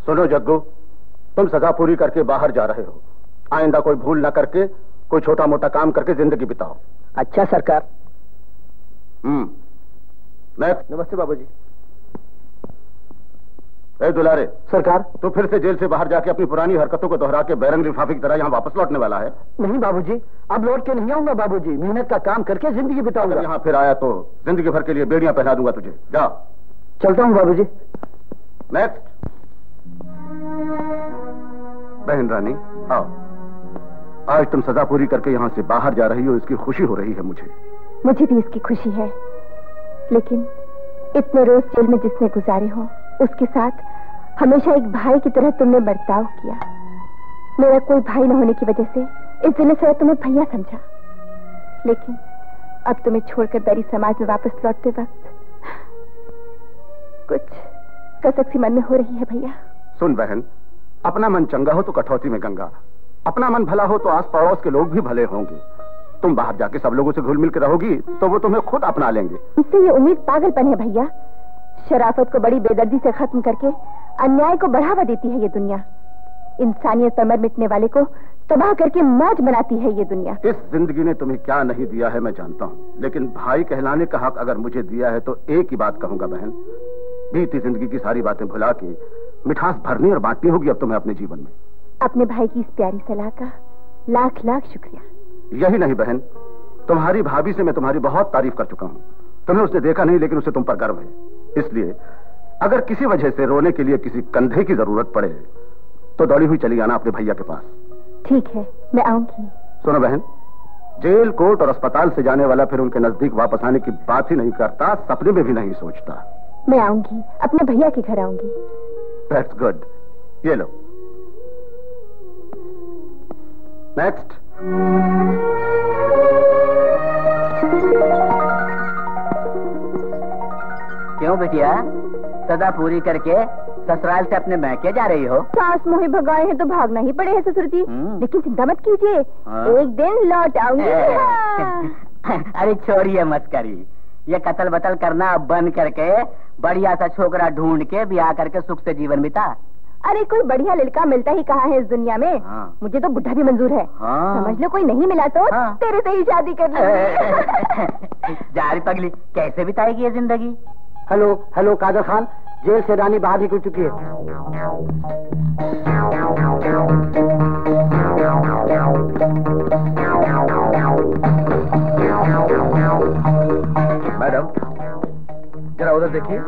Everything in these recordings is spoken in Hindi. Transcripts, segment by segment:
सुनो जग्गू, तुम सजा पूरी करके बाहर जा रहे हो। आइंदा कोई भूल ना करके कोई छोटा मोटा काम करके जिंदगी बिताओ। अच्छा सरकार। नेक्स्ट। नमस्ते बाबूजी। ए दुलारे। सरकार। तो फिर से जेल से बाहर जाके अपनी पुरानी हरकतों को दोहरा के बैरंग लिफाफे की तरह यहाँ वापस लौटने वाला है? नहीं बाबूजी, अब लौट के नहीं आऊंगा बाबूजी, मेहनत का काम करके जिंदगी बिताऊंगा। यहाँ फिर आया तो जिंदगी भर के लिए बेड़ियां पहना दूंगा तुझे। जा। चलता हूँ बाबूजी। नेक्स्ट। बहन रानी आओ, आज तुम सजा पूरी करके यहाँ से बाहर जा रही हो, इसकी खुशी हो रही है मुझे। मुझे भी इसकी खुशी है, लेकिन इतने रोज जेल में जिसने गुजारे हो उसके साथ हमेशा एक भाई की तरह तुमने बर्ताव किया। मेरा कोई भाई न होने की वजह से इस जिले से तुम्हें भैया समझा, लेकिन अब तुम्हें छोड़कर बैरी समाज में वापस लौटते वक्त कुछ कसक सी मन में हो रही है भैया। सुन बहन, अपना मन चंगा हो तो कठौती में गंगा, अपना मन भला हो तो आस पड़ोस के लोग भी भले होंगे। तुम बाहर जाके सब लोगों से घुल मिल के रहोगी तो वो तुम्हें खुद अपना लेंगे। इससे ये उम्मीद पागलपन है भैया। शराफत को बड़ी बेदर्दी से खत्म करके अन्याय को बढ़ावा देती है ये दुनिया। इंसानियत पर मर मिटने वाले को तबाह करके मौज बनाती है ये दुनिया। इस जिंदगी ने तुम्हें क्या नहीं दिया है मैं जानता हूँ, लेकिन भाई कहलाने का हक अगर मुझे दिया है तो एक ही बात कहूंगा बहन, बीती जिंदगी की सारी बातें भुला के मिठास भरनी और बांटनी होगी अब तुम्हें अपने जीवन में। अपने भाई की इस प्यारी सलाह का लाख लाख शुक्रिया। यही नहीं बहन, तुम्हारी भाभी से मैं तुम्हारी बहुत तारीफ कर चुका हूँ। तुम्हें उसने देखा नहीं लेकिन उसे तुम पर गर्व है। इसलिए अगर किसी वजह से रोने के लिए किसी कंधे की जरूरत पड़े तो दौड़ी हुई चली आना अपने भैया के पास। ठीक है, मैं आऊंगी। सुनो बहन, जेल कोर्ट और अस्पताल से जाने वाला फिर उनके नजदीक वापस आने की बात ही नहीं करता, सपने में भी नहीं सोचता। मैं आऊंगी, अपने भैया के घर आऊंगी। That's good. ये लो। नेक्स्ट। क्यों बिटिया, सजा पूरी करके ससुराल से अपने मैके जा रही हो? सास मोहे भगाए हैं तो भागना ही पड़े है ससुर जी, लेकिन चिंता मत कीजिए, एक दिन लौट आऊंगी। अरे छोड़िए मस्करी, ये कत्ल बतल करना अब बंद करके बढ़िया सा छोकरा ढूंढ के ब्याह करके सुख से जीवन बिता। अरे कोई बढ़िया लड़का मिलता ही कहाँ है इस दुनिया में। मुझे तो बुढ़ा भी मंजूर है। समझ लो कोई नहीं मिला तो तेरे से ही शादी कर लूंगी। जा रही पगली, कैसे बिताएगी ये जिंदगी? Hello hello, Kader Khan, jail से रानी बाहर निकल चुकी है। मैडम जरा उधर देखिए।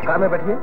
कार में बैठिए।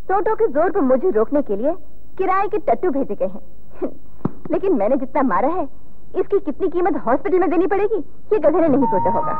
टोटो के जोर पर मुझे रोकने के लिए किराए के टट्टू भेजे गए हैं। लेकिन मैंने जितना मारा है, इसकी कितनी कीमत हॉस्पिटल में देनी पड़ेगी, ये गधे ने नहीं सोचा होगा।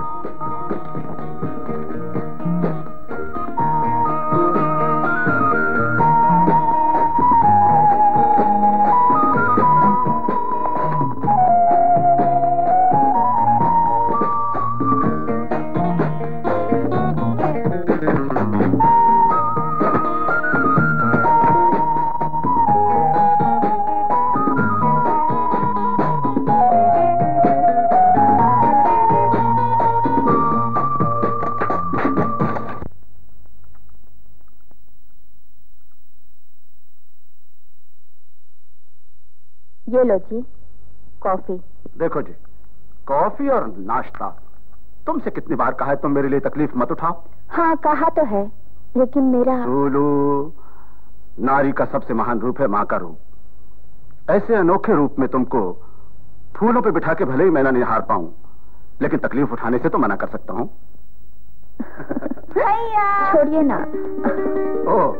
ये लो जी, कॉफी। देखो जी, कॉफी और नाश्ता, तुमसे कितनी बार कहा है तुम मेरे लिए तकलीफ मत उठाओ। हाँ कहा तो है, लेकिन मेरा सूलू, नारी का सबसे महान रूप है माँ का रूप। ऐसे अनोखे रूप में तुमको फूलों पे बिठा के भले ही मैं ना निहार पाऊं, लेकिन तकलीफ उठाने से तो मना कर सकता हूँ। छोड़िए ना। ओ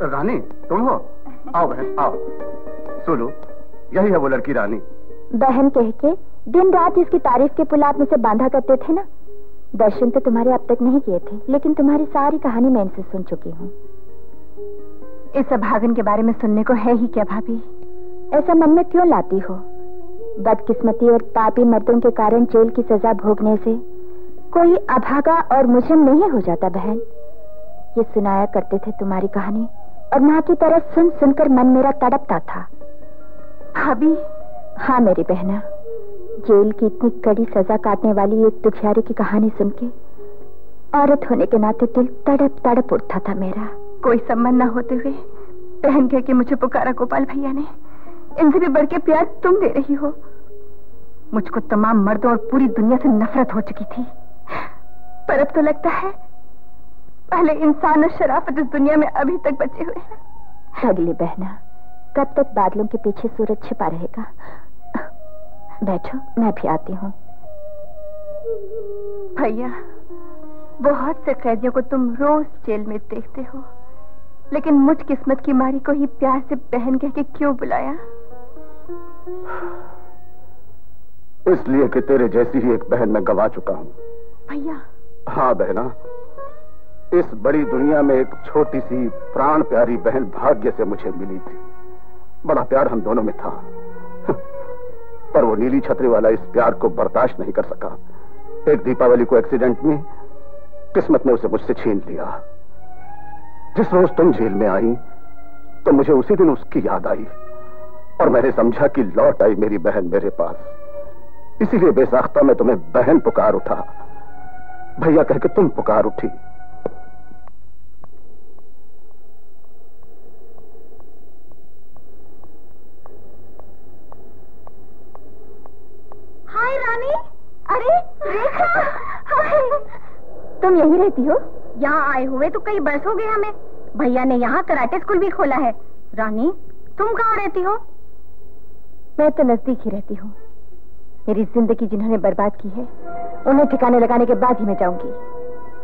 रानी, तुम हो? आओ बहन आओ। सूलू, यही है वो लड़की रानी। बहन कह के दिन रात इसकी तारीफ के पुल आप मुझसे बांधा करते थे ना। दर्शन तो तुम्हारे अब तक नहीं किए थे, लेकिन तुम्हारी सारी कहानी मैं इनसे सुन चुकी हूँ। इस अभागन के बारे में सुनने को है ही क्या भाभी? ऐसा मन में क्यों लाती हो? बदकिस्मती और पापी मर्दों के कारण जेल की सजा भोगने से कोई अभागा और मुजरिम नहीं हो जाता बहन। ये सुनाया करते थे तुम्हारी कहानी, और माँ की तरह सुन सुनकर मन मेरा तड़पता था। भाभी? हाँ मेरी बहना, जेल की इतनी कड़ी सजा काटने वाली एक दुखियारी की कहानी सुन के औरत होने के नाते दिल तड़प तड़प उठता था मेरा। कोई संबंध न होते हुए बहन कह के मुझे पुकारा गोपाल भैया ने। इनसे भी बढ़ के प्यार तुम दे रही हो। मुझको तमाम मर्दों और पूरी दुनिया से नफरत हो चुकी थी, पर अब तो लगता है पहले इंसान और शराफत इस दुनिया में अभी तक बचे हुए हैं। अगली बहना, कब तक बादलों के पीछे सूरज छिपा रहेगा? बैठो, मैं भी आती हूँ। भैया, बहुत से कैदियों को तुम रोज जेल में देखते हो, लेकिन मुझ किस्मत की मारी को ही प्यार से बहन कह के क्यों बुलाया? इसलिए कि तेरे जैसी ही एक बहन मैं गवा चुका हूँ। भैया? हाँ बहना, इस बड़ी दुनिया में एक छोटी सी प्राण प्यारी बहन भाग्य से मुझे मिली थी। बड़ा प्यार हम दोनों में था, पर वो नीली छतरी वाला इस प्यार को बर्दाश्त नहीं कर सका। एक दीपावली को एक्सीडेंट में किस्मत ने उसे मुझसे छीन लिया। जिस रोज तुम जेल में आई तो मुझे उसी दिन उसकी याद आई, और मैंने समझा कि लौट आई मेरी बहन मेरे पास। इसीलिए बेसाख्ता मैं तुम्हें बहन पुकार उठा, भैया कह के तुम पुकार उठी। हाय रानी। अरे रेखा, हाय। तुम यहीं रहती हो? यहाँ आए हुए तो कई बरस हो गए हमें। भैया ने यहाँ कराटे स्कूल भी खोला है। रानी, तुम कहाँ रहती हो? मैं तो नजदीक ही रहती हूँ। मेरी जिंदगी जिन्होंने बर्बाद की है, उन्हें ठिकाने लगाने के बाद ही मैं जाऊंगी।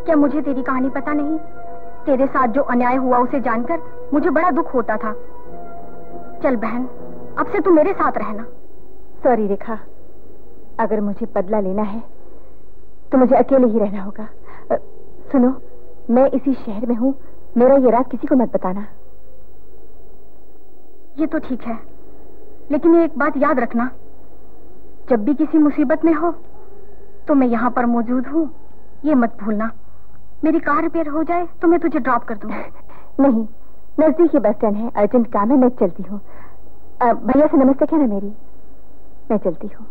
क्या मुझे तेरी कहानी पता नहीं? तेरे साथ जो अन्याय हुआ उसे जानकर मुझे बड़ा दुख होता था। चल बहन, अब से तू मेरे साथ रहना। सॉरी रेखा, अगर मुझे बदला लेना है तो मुझे अकेले ही रहना होगा। सुनो, मैं इसी शहर में हूँ, मेरा ये राज किसी को मत बताना। ये तो ठीक है, लेकिन एक बात याद रखना, जब भी किसी मुसीबत में हो तो मैं यहाँ पर मौजूद हूँ, ये मत भूलना। मेरी कार रिपेयर हो जाए तो मैं तुझे ड्रॉप कर दूँ। नहीं, नजदीक ही बस स्टैंड है, अर्जेंट काम है, मैं चलती हूँ। भैया से नमस्ते कहना मेरी, मैं चलती हूँ।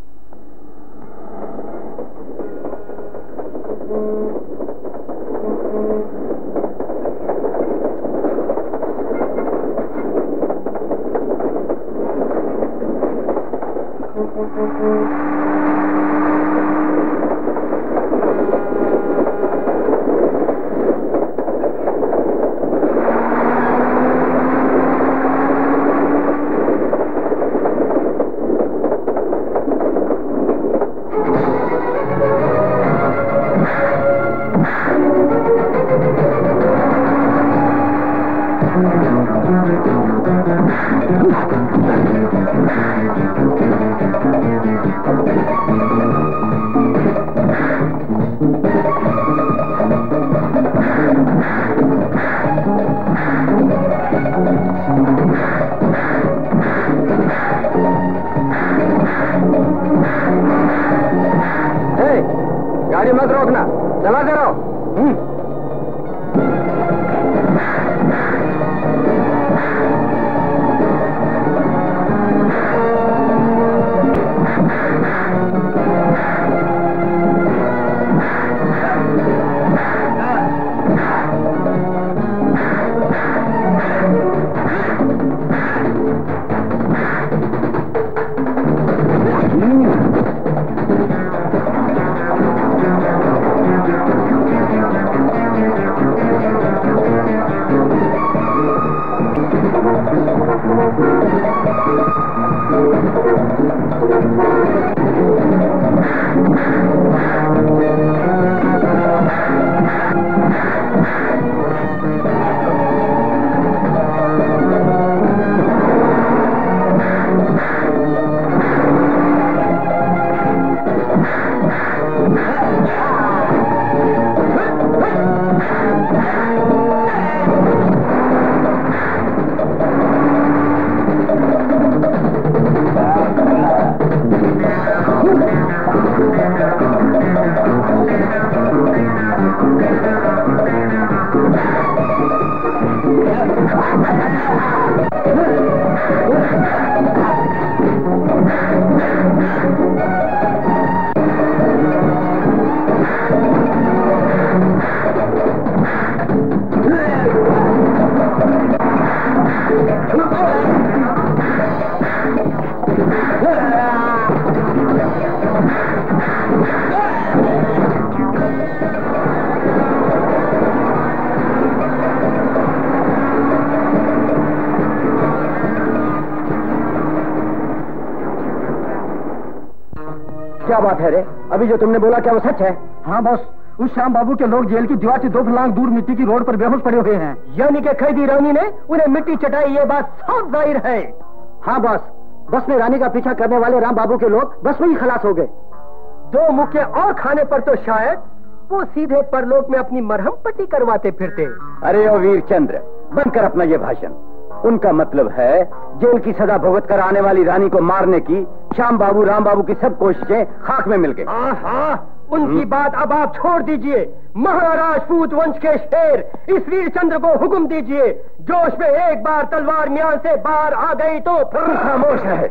क्या बात है रे? अभी जो तुमने बोला क्या वो सच है? हाँ बॉस, उस श्याम बाबू के लोग जेल की दीवार से 2 फुलांग दूर मिट्टी की रोड पर बेहोश पड़े हुए हैं। यानी कि कैदी रानी ने उन्हें मिट्टी चटाई, ये बात साफ जाहिर है। हाँ बॉस, बस में रानी का पीछा करने वाले राम बाबू के लोग बस में ही खलास हो गए। 2 मुक्के और खाने पर तो शायद वो सीधे परलोक में अपनी मरहम पट्टी करवाते फिरते। अरे ओ वीर चंद्र, बंद कर अपना ये भाषण। उनका मतलब है जेल की सजा भुगत कर आने वाली रानी को मारने की श्याम बाबू राम बाबू की सब कोशिशें खाक में मिल गई। उनकी बात अब आप छोड़ दीजिए। महाराजपूत वंश के शेर इस वीर चंद्र को हुक्म दीजिए, जोश में एक बार तलवार म्यान से बाहर आ गई तो फिर खामोश है।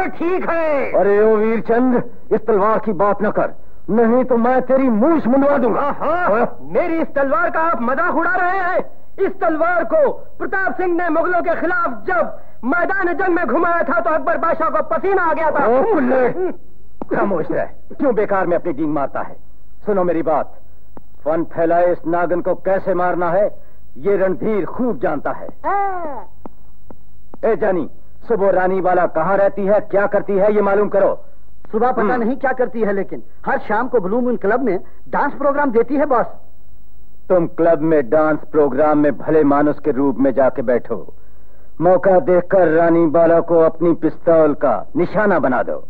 ठीक है। अरे ओ वीर चंद्र, इस तलवार की बात न कर, नहीं तो मैं तेरी मूंछ मुंडवा दूंगा। मेरी इस तलवार का आप मजाक उड़ा रहे हैं। इस तलवार को प्रताप सिंह ने मुगलों के खिलाफ जब मैदान जंग में घुमाया था तो अकबर बादशाह को पसीना आ गया था। खामोश रह, क्यों बेकार में अपनी डींग मारता है? सुनो मेरी बात, फन फैलाए इस नागन को कैसे मारना है ये रणधीर खूब जानता है। ए जानी, सुबह रानी वाला कहाँ रहती है, क्या करती है, ये मालूम करो। सुबह पता नहीं क्या करती है, लेकिन हर शाम को ब्लू मून क्लब में डांस प्रोग्राम देती है बॉस। तुम क्लब में डांस प्रोग्राम में भले मानुस के रूप में जाके बैठो, मौका देखकर रानी बाला को अपनी पिस्तौल का निशाना बना दो।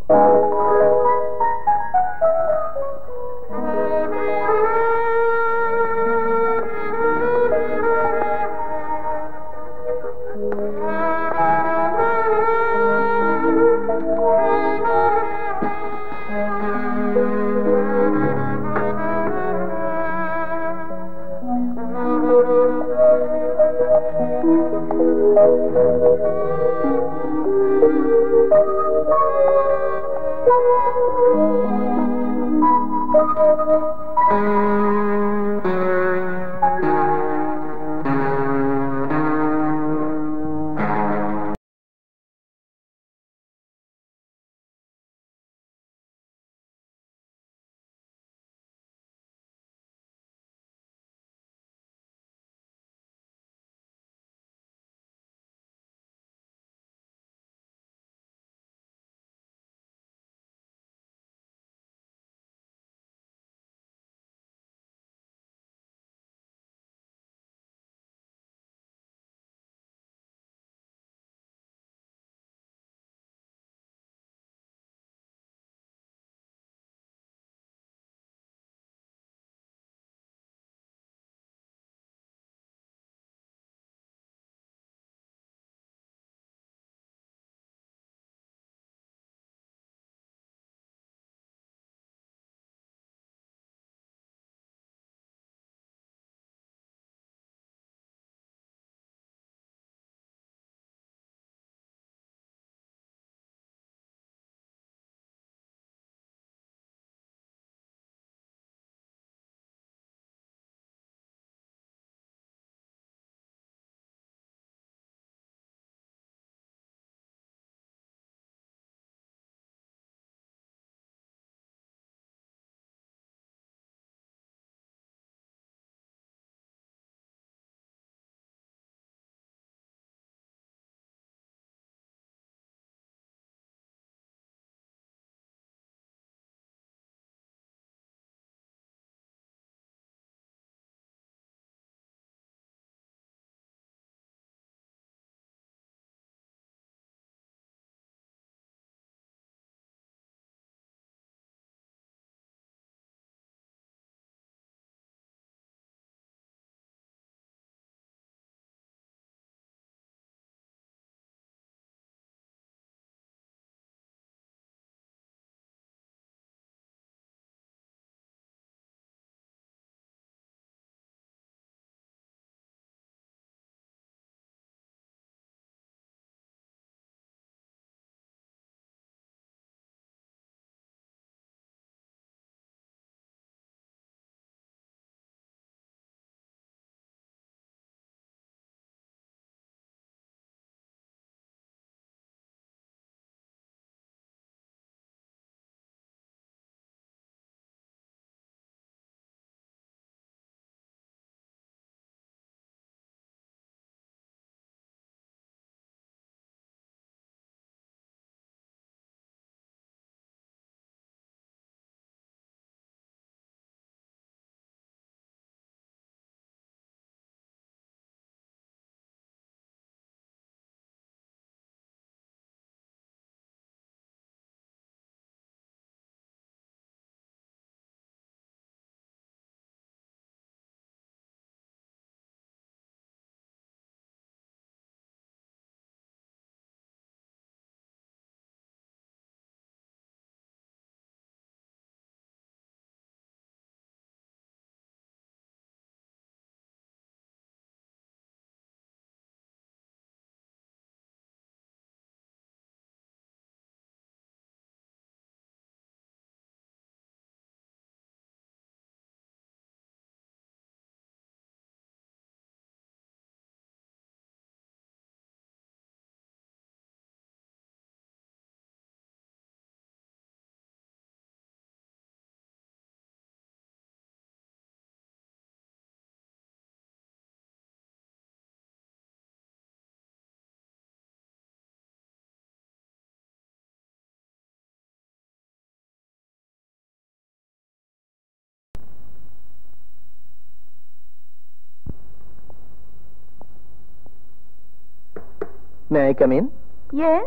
May I come in? Yes.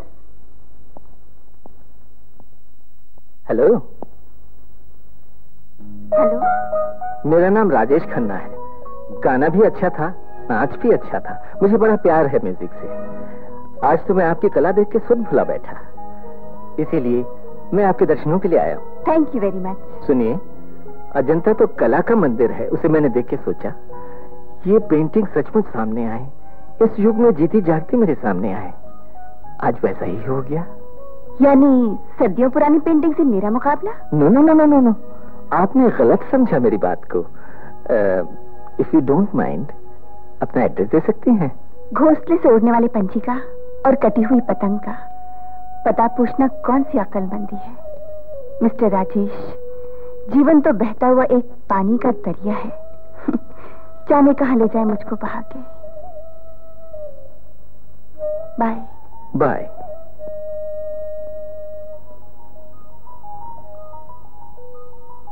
Hello. Hello. मेरा नाम राजेश खन्ना है। गाना भी अच्छा था, नाच भी अच्छा था। मुझे बड़ा प्यार है म्यूजिक से। आज तो मैं आपकी कला देख के सुन भुला बैठा, इसीलिए मैं आपके दर्शनों के लिए आया हूँ। Thank you very much. सुनिए, अजंता तो कला का मंदिर है। उसे मैंने देख के सोचा ये पेंटिंग सचमुच सामने आए, इस युग में जीती जागती मेरे सामने आए। आज वैसा ही हो गया। यानी सदियों पुरानी पेंटिंग से मेरा मुकाबला? No no no no no no, आपने गलत समझा मेरी बात को। इफ यू डोंट माइंड, अपना एड्रेस दे सकती हैं? घोंसले से उड़ने वाले पंछी का और कटी हुई पतंग का पता पूछना कौन सी अक्लमंदी है? मिस्टर राजेश, जीवन तो बहता हुआ एक पानी का दरिया है। जाने कहाँ ले जाए मुझको बहा के। Bye bye.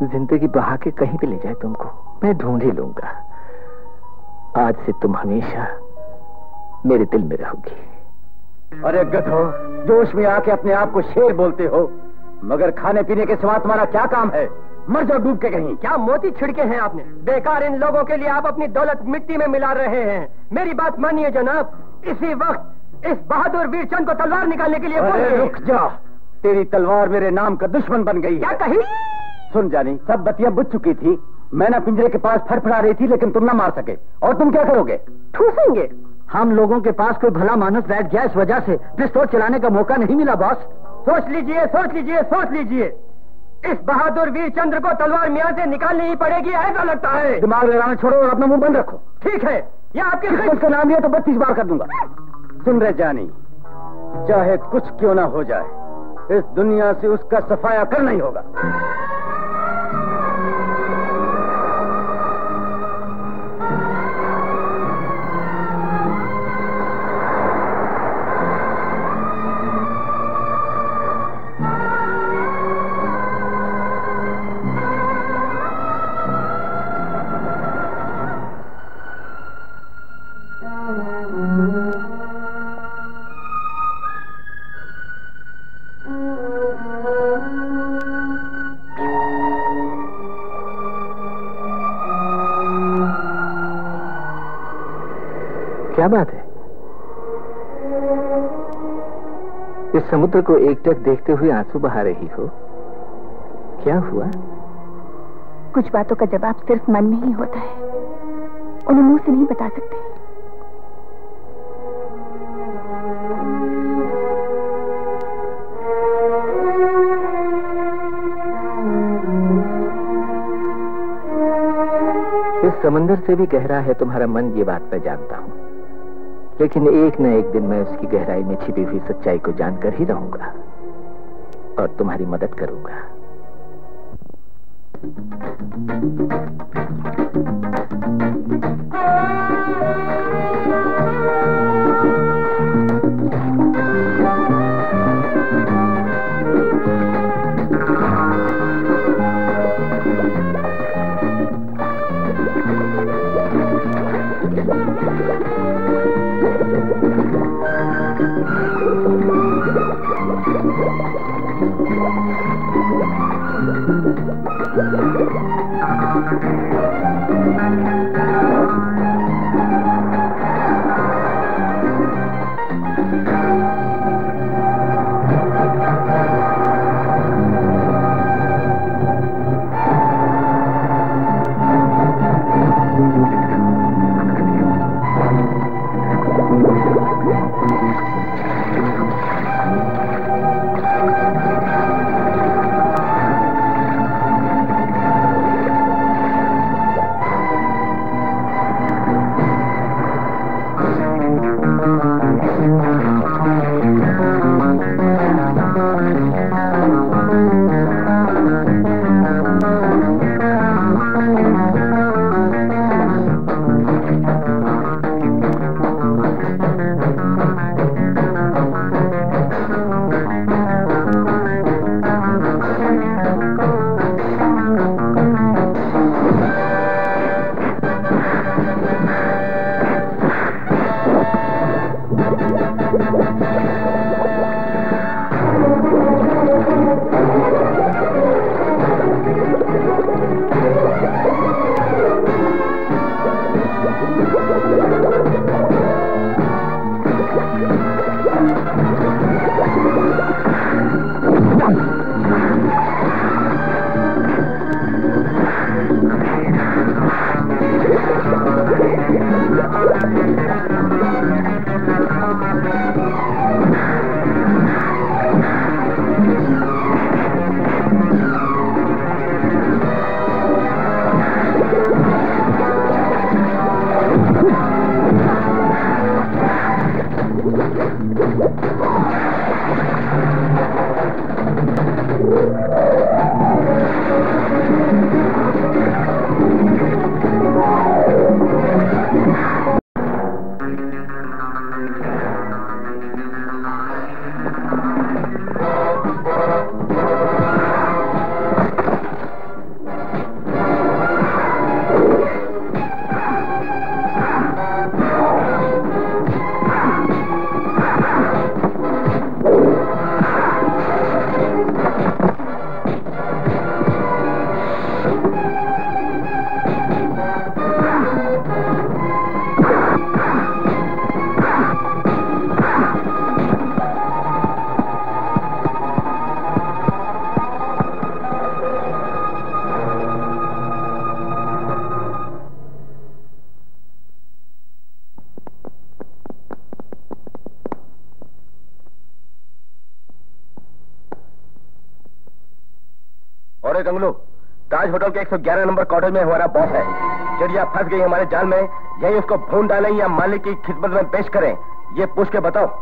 जिंदगी बहा के कहीं भी ले जाए तुमको, मैं ढूंढ ही लूंगा। आज से तुम हमेशा मेरे दिल में रहोगी। अरे गधो, जोश में आके अपने आप को शेर बोलते हो, मगर खाने पीने के सिवा तुम्हारा क्या काम है? मर जाओ डूब के कहीं। क्या मोती छिड़के हैं आपने? बेकार इन लोगों के लिए आप अपनी दौलत मिट्टी में मिला रहे हैं। मेरी बात मानिए जनाब, इसी वक्त इस बहादुर वीरचंद को तलवार निकालने के लिए बोलिए। रुक जा, तेरी तलवार मेरे नाम का दुश्मन बन गई। क्या कही? सुन जानी, सब बत्तियां बुझ चुकी थी। मैं ना पिंजरे के पास फड़फड़ा रही थी, लेकिन तुम ना मार सके। और तुम क्या करोगे? ठूसेंगे। हम लोगों के पास कोई भला मानुस बैठ गया, इस वजह से पिस्तौल चलाने का मौका नहीं मिला बॉस। सोच लीजिए, सोच लीजिए, सोच लीजिए। इस बहादुर वीरचंद्र को तलवार मियां से निकालनी ही पड़ेगी, ऐसा लगता है। दिमाग लगाना छोड़ो और अपना मुंह बंद रखो। ठीक है, या आपके उसका नाम लिया तो 32 बार कर दूंगा। सुन रहे जानी, चाहे कुछ क्यों ना हो जाए, इस दुनिया से उसका सफाया करना ही होगा। क्या बात है? इस समुद्र को एकटक देखते हुए आंसू बहा रही हो, क्या हुआ? कुछ बातों का जवाब सिर्फ मन में ही होता है, उन्हें मुंह से नहीं बता सकते। इस समंदर से भी गहरा है तुम्हारा मन, ये बात मैं जानता हूं, लेकिन एक न एक दिन मैं उसकी गहराई में छिपी हुई सच्चाई को जानकर ही रहूंगा और तुम्हारी मदद करूंगा। और एक अंगलू, ताज होटल के 111 नंबर क्वार्टर में हमारा बॉस है। चिड़िया फंस गई हमारे जाल में, यही उसको भून डालें या मालिक की खिदमत में पेश करें, ये पूछ के बताओ।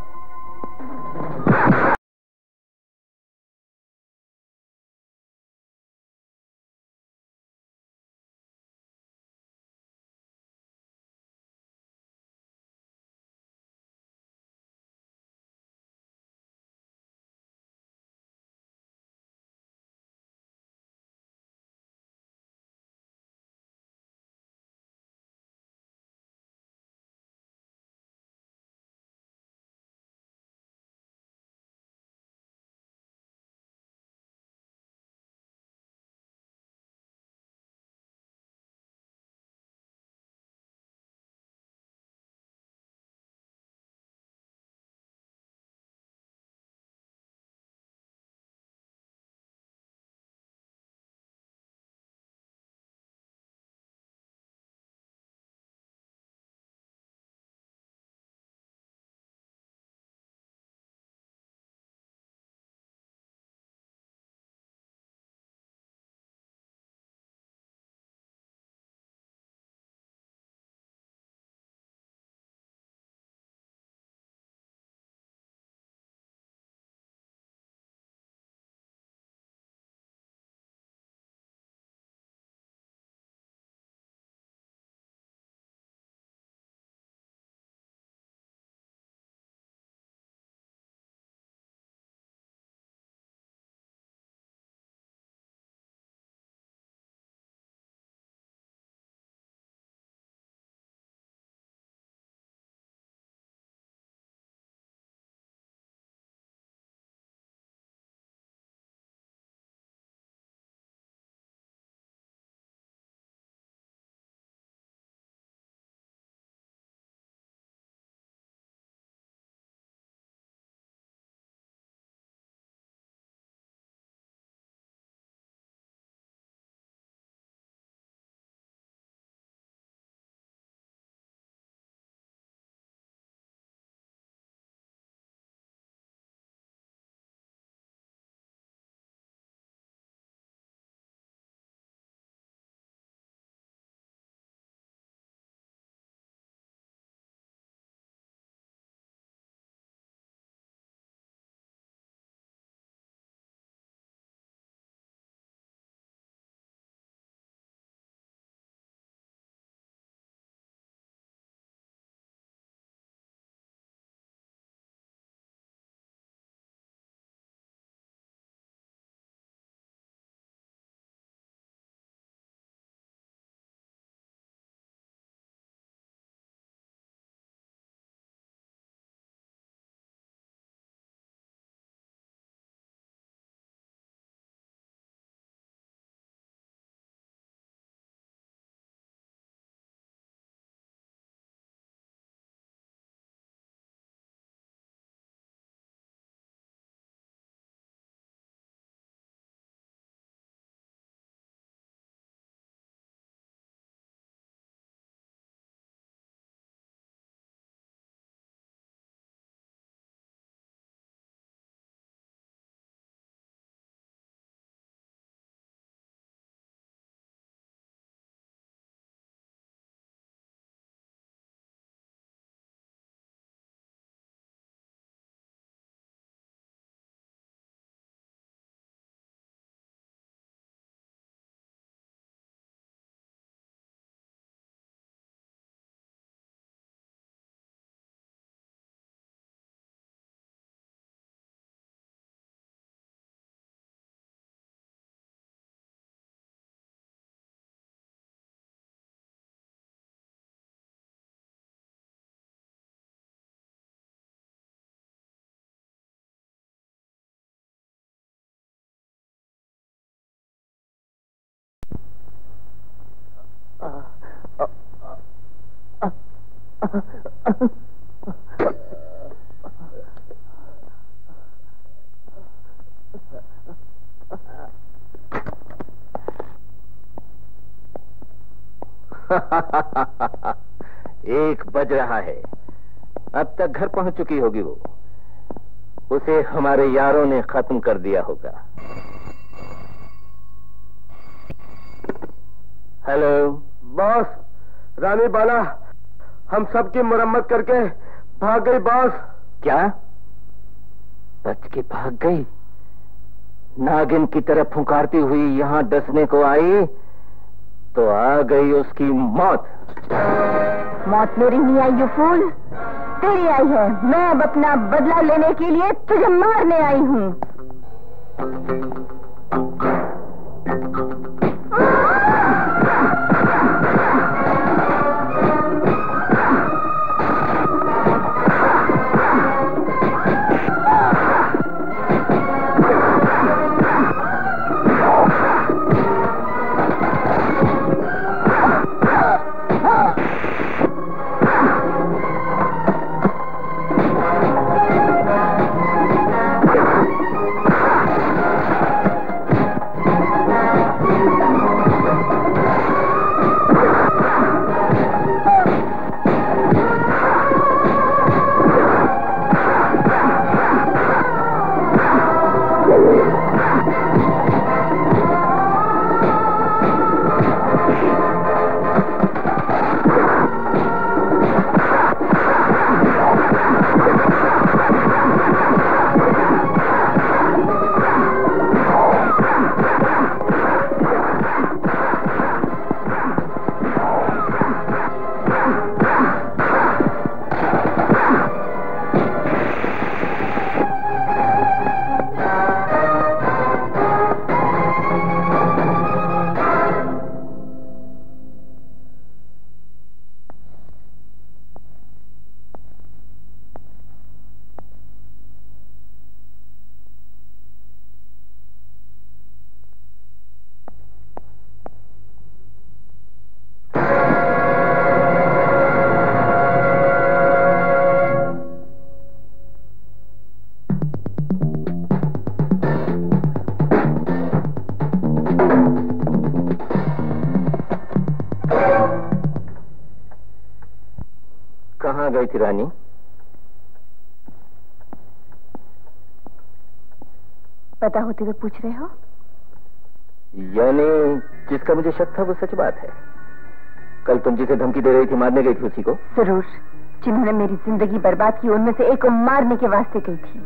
एक बज रहा है, अब तक घर पहुंच चुकी होगी वो। उसे हमारे यारों ने खत्म कर दिया होगा। हेलो बॉस, रानी बाला हम सब की मरम्मत करके भाग गई बॉस। क्या? बच के भाग गई? नागिन की तरह फुंकारती हुई यहां डसने को आई तो आ गई उसकी मौत। मौत मेरी नहीं आई यू फूल, तेरी आई है। मैं अब अपना बदला लेने के लिए तुझे मारने आई हूँ। कहाँ गई थी रानी? पता होते हुए पूछ रहे हो? यानी जिसका मुझे शक था वो सच बात है। कल तुम जिसे धमकी दे रही थी मारने गई थी उसी को? जरूर, जिन्होंने मेरी जिंदगी बर्बाद की उनमें से एक को मारने के वास्ते गई थी,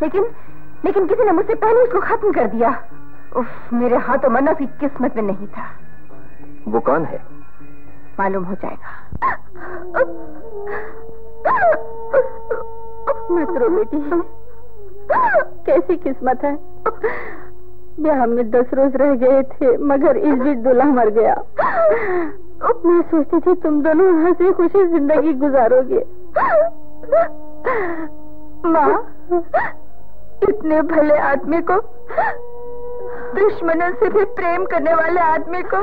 लेकिन किसी ने मुझसे पहले उसको खत्म कर दिया। उफ, मेरे हाथों मरना उसकी किस्मत में नहीं था। वो कौन है? मालूम हो जाएगा। मत रो बेटी, कैसी किस्मत है। ब्याह में 10 रोज रह गए थे मगर इस बीच दूल्हा मर गया। मैं सोचती थी तुम दोनों हंसी खुशी जिंदगी गुजारोगे। माँ, इतने भले आदमी को, दुश्मनों से भी प्रेम करने वाले आदमी को,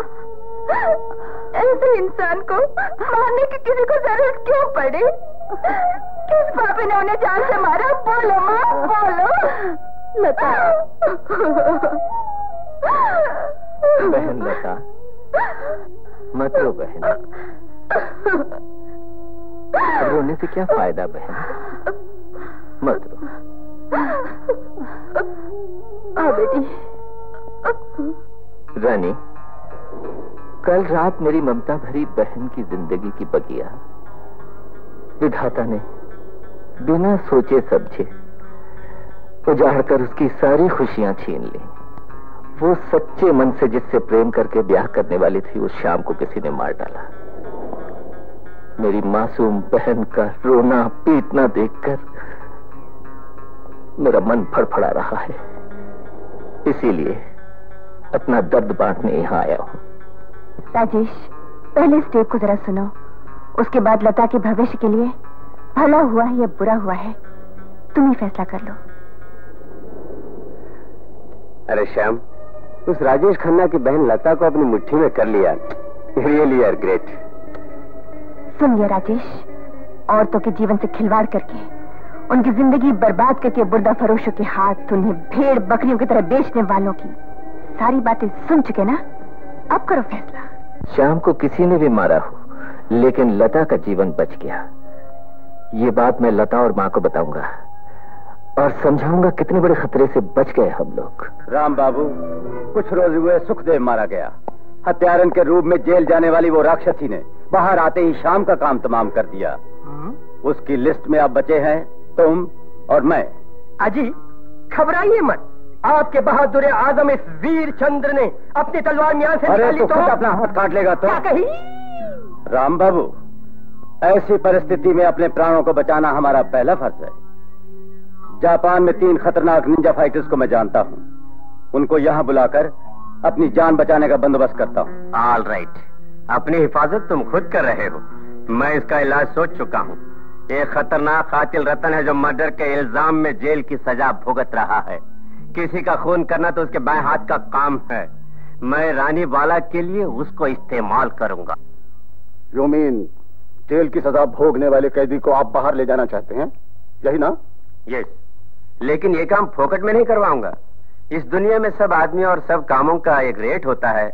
ऐसे इंसान को मारने की किसी को जरूरत क्यों पड़ी? किस पापी ने उन्हें जान से मारा? बोलो माँ, बोलो। लता, बहन लता, मत रो बहन। रोने से क्या फायदा बहन, मत रो। हाँ बेटी। रानी, कल रात मेरी ममता भरी बहन की जिंदगी की बगिया विधाता ने बिना सोचे समझे उजाड़कर उसकी सारी खुशियां छीन ली। वो सच्चे मन से जिससे प्रेम करके ब्याह करने वाली थी उस शाम को किसी ने मार डाला। मेरी मासूम बहन का रोना पीटना देखकर मेरा मन फड़फड़ा रहा है, इसीलिए अपना दर्द बांटने यहां आया हूं। राजेश, पहले इस टेप को जरा सुनो, उसके बाद लता के भविष्य के लिए भला हुआ है या बुरा हुआ है तुम ही फैसला कर लो। अरे श्याम, उस राजेश खन्ना की बहन लता को अपनी मुट्ठी में कर लिया। Really are great. सुन लिया राजेश, औरतों के जीवन से खिलवाड़ करके उनकी जिंदगी बर्बाद करके बुर्दा फरोशों के हाथ उन्हें भेड़ बकरियों की तरह बेचने वालों की सारी बातें सुन चुके ना? अब करो फैसला। श्याम को किसी ने भी मारा हो लेकिन लता का जीवन बच गया, ये बात मैं लता और माँ को बताऊंगा और समझाऊंगा कितने बड़े खतरे से बच गए हम लोग। राम बाबू, कुछ रोज हुए सुखदेव मारा गया, हत्यारन के रूप में जेल जाने वाली वो राक्षसी ने बाहर आते ही शाम का काम तमाम कर दिया। उसकी लिस्ट में अब बचे हैं तुम और मैं। अजी घबराइए मत, आपके बहादुर आजम इस वीर चंद्र ने अपनी तलवार यहाँ से निकाली तो अपना हाथ काट लेगा तो क्या कही? राम बाबू, ऐसी परिस्थिति में अपने प्राणों को बचाना हमारा पहला फर्ज है। जापान में 3 खतरनाक निंजा फाइटर्स को मैं जानता हूँ, उनको यहाँ बुलाकर अपनी जान बचाने का बंदोबस्त करता हूँ। ऑल राइट, अपनी हिफाजत तुम खुद कर रहे हो, मैं इसका इलाज सोच चुका हूँ। एक खतरनाक कातिल रतन है जो मर्डर के इल्जाम में जेल की सजा भुगत रहा है। किसी का खून करना तो उसके बाएं हाथ का काम है। मैं रानी वाला के लिए उसको इस्तेमाल करूंगा। यू मीन जेल की सजा भोगने वाले कैदी को आप बाहर ले जाना चाहते हैं, यही ना? यस, लेकिन ये काम फोकट में नहीं करवाऊंगा। इस दुनिया में सब आदमी और सब कामों का एक रेट होता है,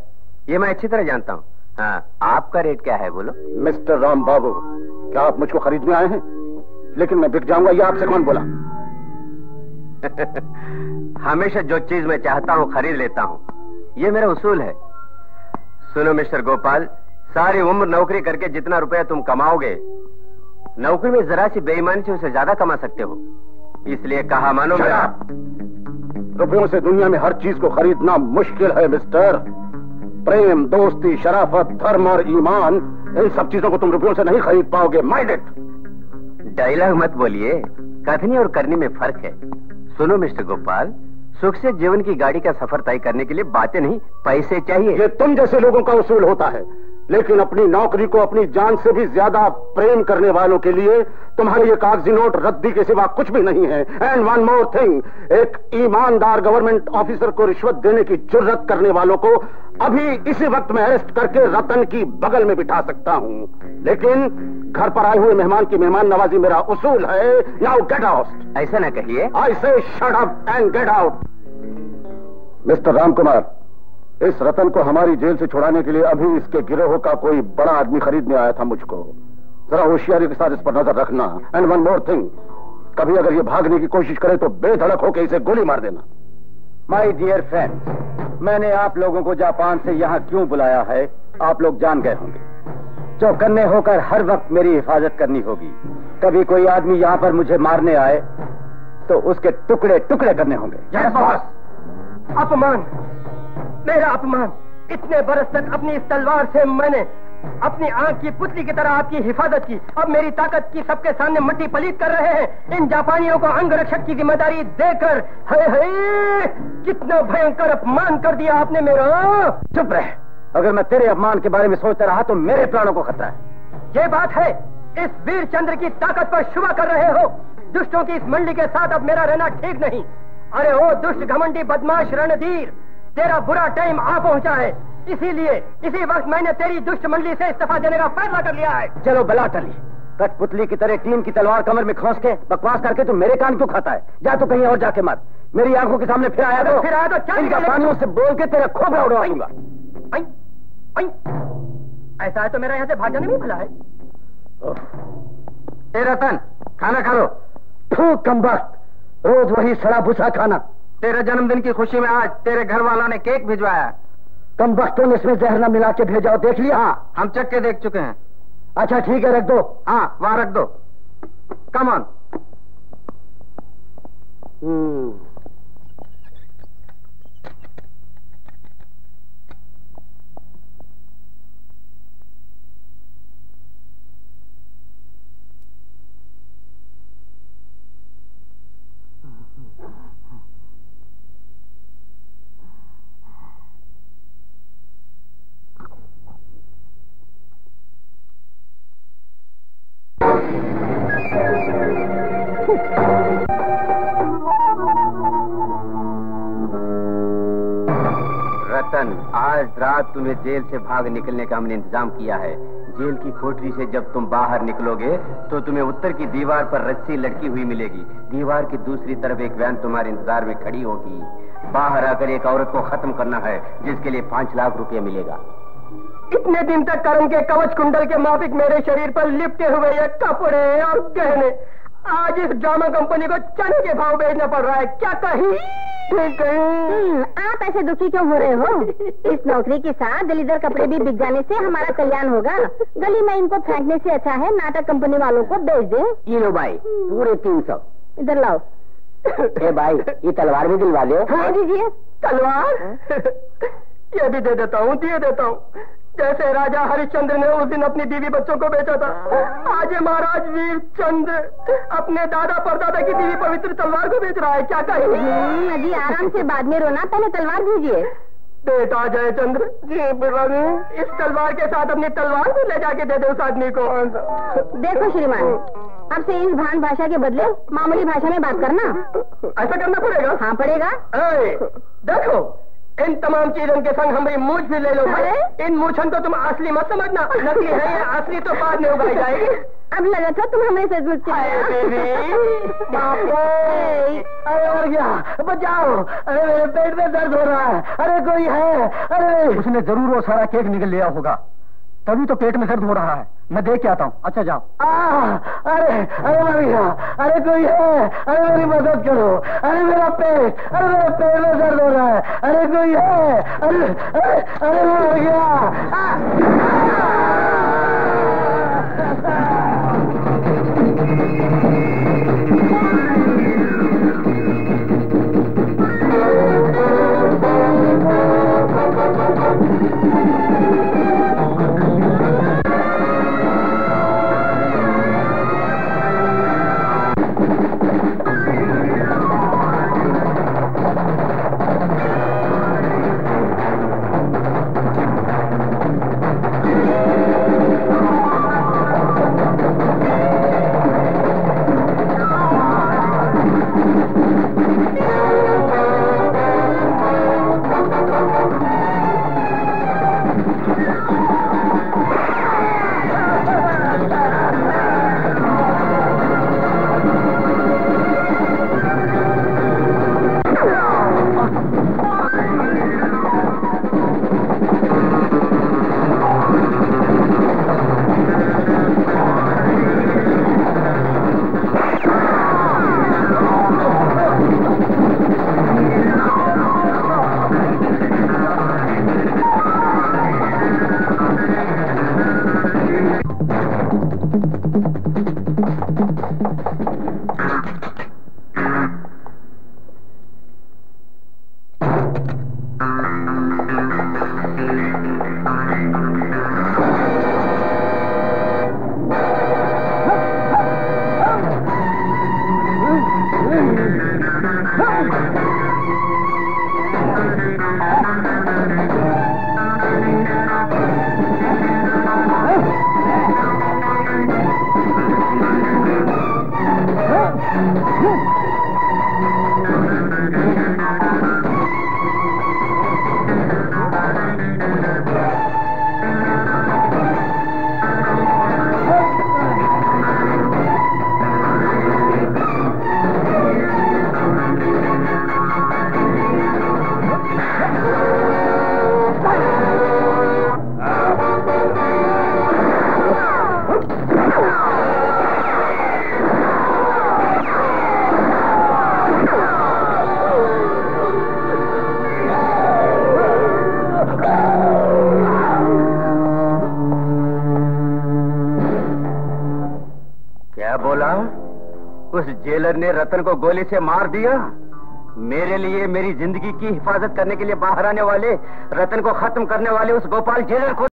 ये मैं अच्छी तरह जानता हूँ। हाँ, आपका रेट क्या है बोलो? मिस्टर राम बाबू, क्या आप मुझको खरीदने आए हैं? लेकिन मैं बिक जाऊंगा, ये आपसे कौन बोला? हमेशा जो चीज मैं चाहता हूँ खरीद लेता हूँ, ये मेरा उसूल है। सुनो मिस्टर गोपाल, सारी उम्र नौकरी करके जितना रुपया तुम कमाओगे, नौकरी में जरा सी बेईमानी से उसे ज्यादा कमा सकते हो। इसलिए कहा मानो मेरा। रुपयों से दुनिया में हर चीज को खरीदना मुश्किल है मिस्टर। प्रेम, दोस्ती, शराफत, धर्म और ईमान, इन सब चीजों को तुम रुपयों से नहीं खरीद पाओगे। Mind it. डायलॉग मत बोलिए, कथनी और करनी में फर्क है। सुनो मिस्टर गोपाल, सुख से जीवन की गाड़ी का सफर तय करने के लिए बातें नहीं, पैसे चाहिए। ये तुम जैसे लोगों का उसूल होता है, लेकिन अपनी नौकरी को अपनी जान से भी ज्यादा प्रेम करने वालों के लिए तुम्हारे ये कागजी नोट रद्दी के सिवा कुछ भी नहीं है। एंड वन मोर थिंग, एक ईमानदार गवर्नमेंट ऑफिसर को रिश्वत देने की जुर्रत करने वालों को अभी इसी वक्त में अरेस्ट करके रतन की बगल में बिठा सकता हूँ, लेकिन घर पर आए हुए मेहमान की मेहमान नवाजी मेरा उसूल है। Now get out. ऐसा ना कहिए। आई से shut up and get out. Mister Ram Kumar, इस रतन को हमारी जेल से छुड़ाने के लिए अभी इसके गिरोह का कोई बड़ा आदमी खरीदने आया था मुझको। जरा होशियारी के साथ इस पर नजर रखना। एंड वन मोर थिंग, कभी अगर ये भागने की कोशिश करे तो बेधड़क होकर इसे गोली मार देना। माय डियर फ्रेंड्स, मैंने आप लोगों को जापान से यहाँ क्यों बुलाया है आप लोग जान गए होंगे। चौकन्ने होकर हर वक्त मेरी हिफाजत करनी होगी। कभी कोई आदमी यहाँ पर मुझे मारने आए तो उसके टुकड़े टुकड़े करने होंगे। Yes boss. अपमान, मेरा अपमान। इतने बरस तक अपनी इस तलवार से मैंने अपनी आंख की पुतली की तरह आपकी हिफाजत की। अब मेरी ताकत की सबके सामने मट्टी पलीत कर रहे हैं। इन जापानियों को अंग रक्षक की जिम्मेदारी देकर है कितना भयंकर अपमान कर दिया आपने मेरा। चुप रहे, अगर मैं तेरे अपमान के बारे में सोचता रहा तो मेरे प्राणों को खतरा है। ये बात है, इस वीर चंद्र की ताकत पर शुभा कर रहे हो। दुष्टों की इस मंडली के साथ अब मेरा रहना ठीक नहीं। अरे ओ दुष्ट घमंडी बदमाश रणधीर, तेरा बुरा टाइम आ पहुंचा है। इसीलिए इसी वक्त मैंने तेरी दुष्ट मंडली से इस्तीफा देने का फैसला कर लिया है। चलो बला टली, कठपुतली की तरह टीम की तलवार कमर में खोस के बकवास करके तू मेरे कान क्यों खाता है? जा तो कहीं और जाके मर। मेरी आंखों के सामने फिर आया तो इनका पानियों से बोल के तेरा खोपड़ा उड़वा दूंगा। ऐसा है तो मेरा यहाँ से भाग जाने में भला है। रतन, खाना खा लो। कमबख्त, रोज वही सड़ा भूसा खाना। तेरे जन्मदिन की खुशी में आज तेरे घर वालों ने केक भिजवाया। कमबख्तों ने इसमें जहर न मिला के भेजा, देख लिया? हाँ, हम चख के देख चुके हैं। अच्छा ठीक है, रख दो। हाँ, वहां रख दो। Come on. रतन, आज रात तुम्हें जेल से भाग निकलने का हमने इंतजाम किया है। जेल की कोठरी से जब तुम बाहर निकलोगे तो तुम्हें उत्तर की दीवार पर रस्सी लटकी हुई मिलेगी। दीवार की दूसरी तरफ एक वैन तुम्हारे इंतजार में खड़ी होगी। बाहर आकर एक औरत को खत्म करना है, जिसके लिए 5 लाख रुपया मिलेगा। इतने दिन तक कर्म के कवच कुंडल के माफिक मेरे शरीर पर लिपटे हुए ये कपड़े और गहने, आज इस ड्रामा कंपनी को चने के भाव बेचना पड़ रहा है। क्या कही? आप ऐसे दुखी क्यों हो रहे हो? इस नौकरी के साथ दलीदर कपड़े भी बिक जाने से हमारा कल्याण होगा। गली में इनको फेंकने से अच्छा है नाटक कंपनी वालों को बेच दे। ये लो भाई, पूरे 300। इधर लाओ। ए भाई, ये तलवार भी दिलवा दो। हाँ दीजिए। तलवार? ये भी दे देता हूँ, दिए देता हूँ। जैसे राजा हरिश्चंद्र ने उस दिन अपनी बीवी बच्चों को बेचा था, आज ये महाराज वीरचंद्र अपने दादा परदादा की बीवी पवित्र तलवार को बेच रहा है। क्या कहेंगे? अजी आराम से बाद में रोना, पहले तलवार दीजिए। बेटा जयचंद्र जी, इस तलवार के साथ अपनी तलवार भी ले जाके दे दे उस आदमी को। देखो श्रीमान, अब से इस भान भाषा के बदले मामूली भाषा में बात करना। ऐसा करना पड़ेगा? हाँ पड़ेगा। देखो, इन तमाम चीजों के संग हमारी मूछ भी ले लो भाई। इन मूछन को तुम असली मत समझना, नकली है ये, असली तो बाद में उगाई जाएगी। अब लगा था तुम हमें सचमुच अरे और क्या, बचाओ। अरे मेरे पेट में दर्द हो रहा है। अरे कोई है? अरे उसने जरूर वो सारा केक निकल लिया होगा, तभी तो पेट में दर्द हो रहा है। मैं देख के आता हूँ। अच्छा जाओ। अरे अरे मरिया, अरे कोई है? अरे मेरी मदद करो। अरे मेरा पेट, अरे मेरे पेट में दर्द हो रहा है। अरे कोई है? अरे अरे अरे मर गया। उस जेलर ने रतन को गोली से मार दिया। मेरे लिए, मेरी जिंदगी की हिफाजत करने के लिए बाहर आने वाले, रतन को खत्म करने वाले उस गोपाल जेलर को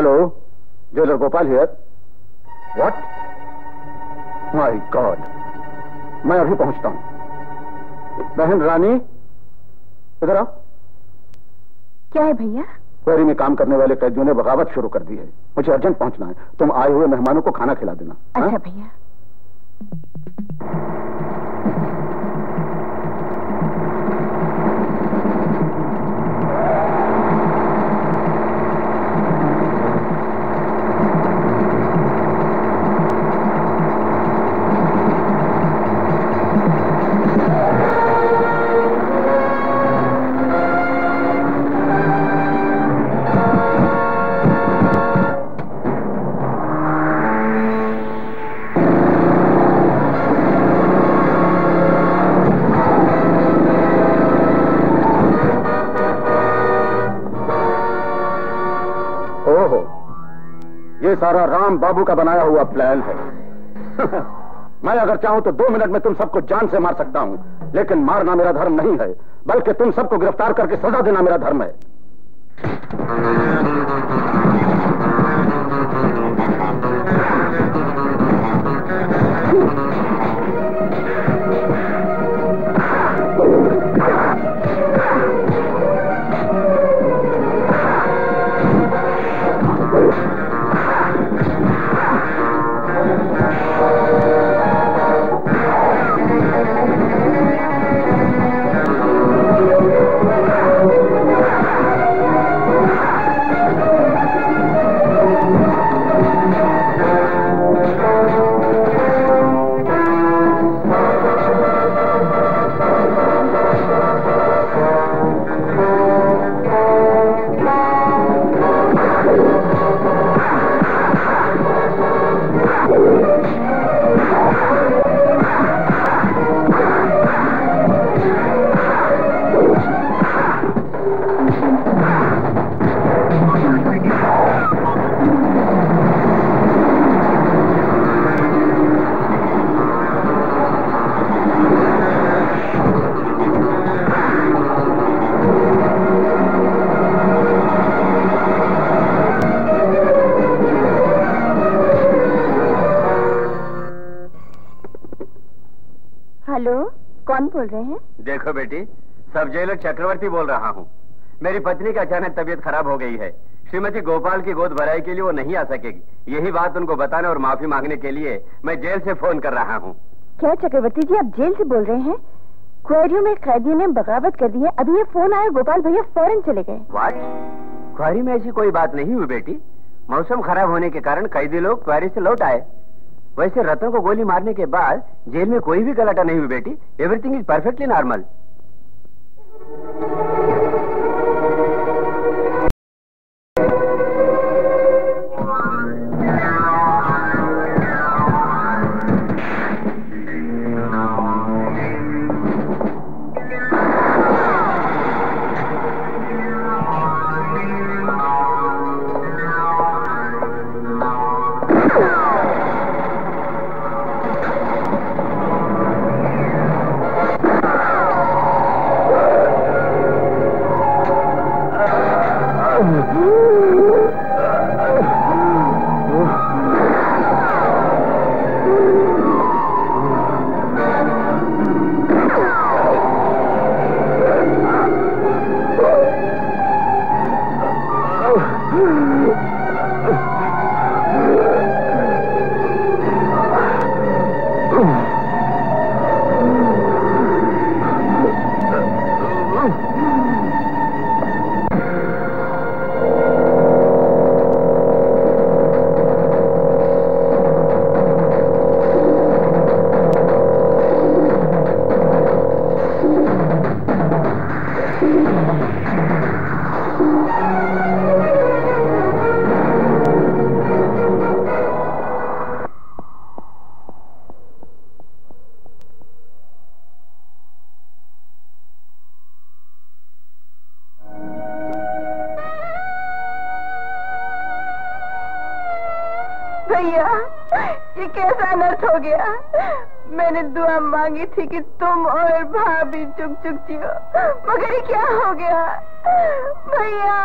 hello, jailer Gopal here. What? My God, मैं अभी पहुंचता हूं। बहन रानी, इधर आओ। क्या है भैया? क्वेरी में काम करने वाले कैदियों ने बगावत शुरू कर दी है। मुझे अर्जेंट पहुंचना है। तुम आए हुए मेहमानों को खाना खिला देना। अच्छा भैया। सारा राम बाबू का बनाया हुआ प्लान है। मैं अगर चाहूं तो 2 मिनट में तुम सबको जान से मार सकता हूं, लेकिन मारना मेरा धर्म नहीं है, बल्कि तुम सबको गिरफ्तार करके सजा देना मेरा धर्म है। कौन बोल रहे हैं? देखो बेटी, सब जेलर चक्रवर्ती बोल रहा हूँ। मेरी पत्नी का अचानक तबीयत खराब हो गई है। श्रीमती गोपाल की गोद भराई के लिए वो नहीं आ सकेगी। यही बात उनको बताने और माफी मांगने के लिए मैं जेल से फोन कर रहा हूँ। क्या चक्रवर्ती जी, आप जेल से बोल रहे हैं? क्वेरियो में कैदियों ने बगावत कर दी है। अभी ये फोन आया, गोपाल भैया फौरन चले गए। व्हाट? क्वेरी में ऐसी कोई बात नहीं हुई बेटी। मौसम खराब होने के कारण कैदी लोग क्वेरी से लौट आए। वैसे रतन को गोली मारने के बाद जेल में कोई भी गलाटा नहीं हुई बेटी। Everything is perfectly normal. भैया, ये कैसा अनर्थ हो गया? मैंने दुआ मांगी थी कि तुम और भाभी चुक चुक जियो, मगर ये क्या हो गया भैया?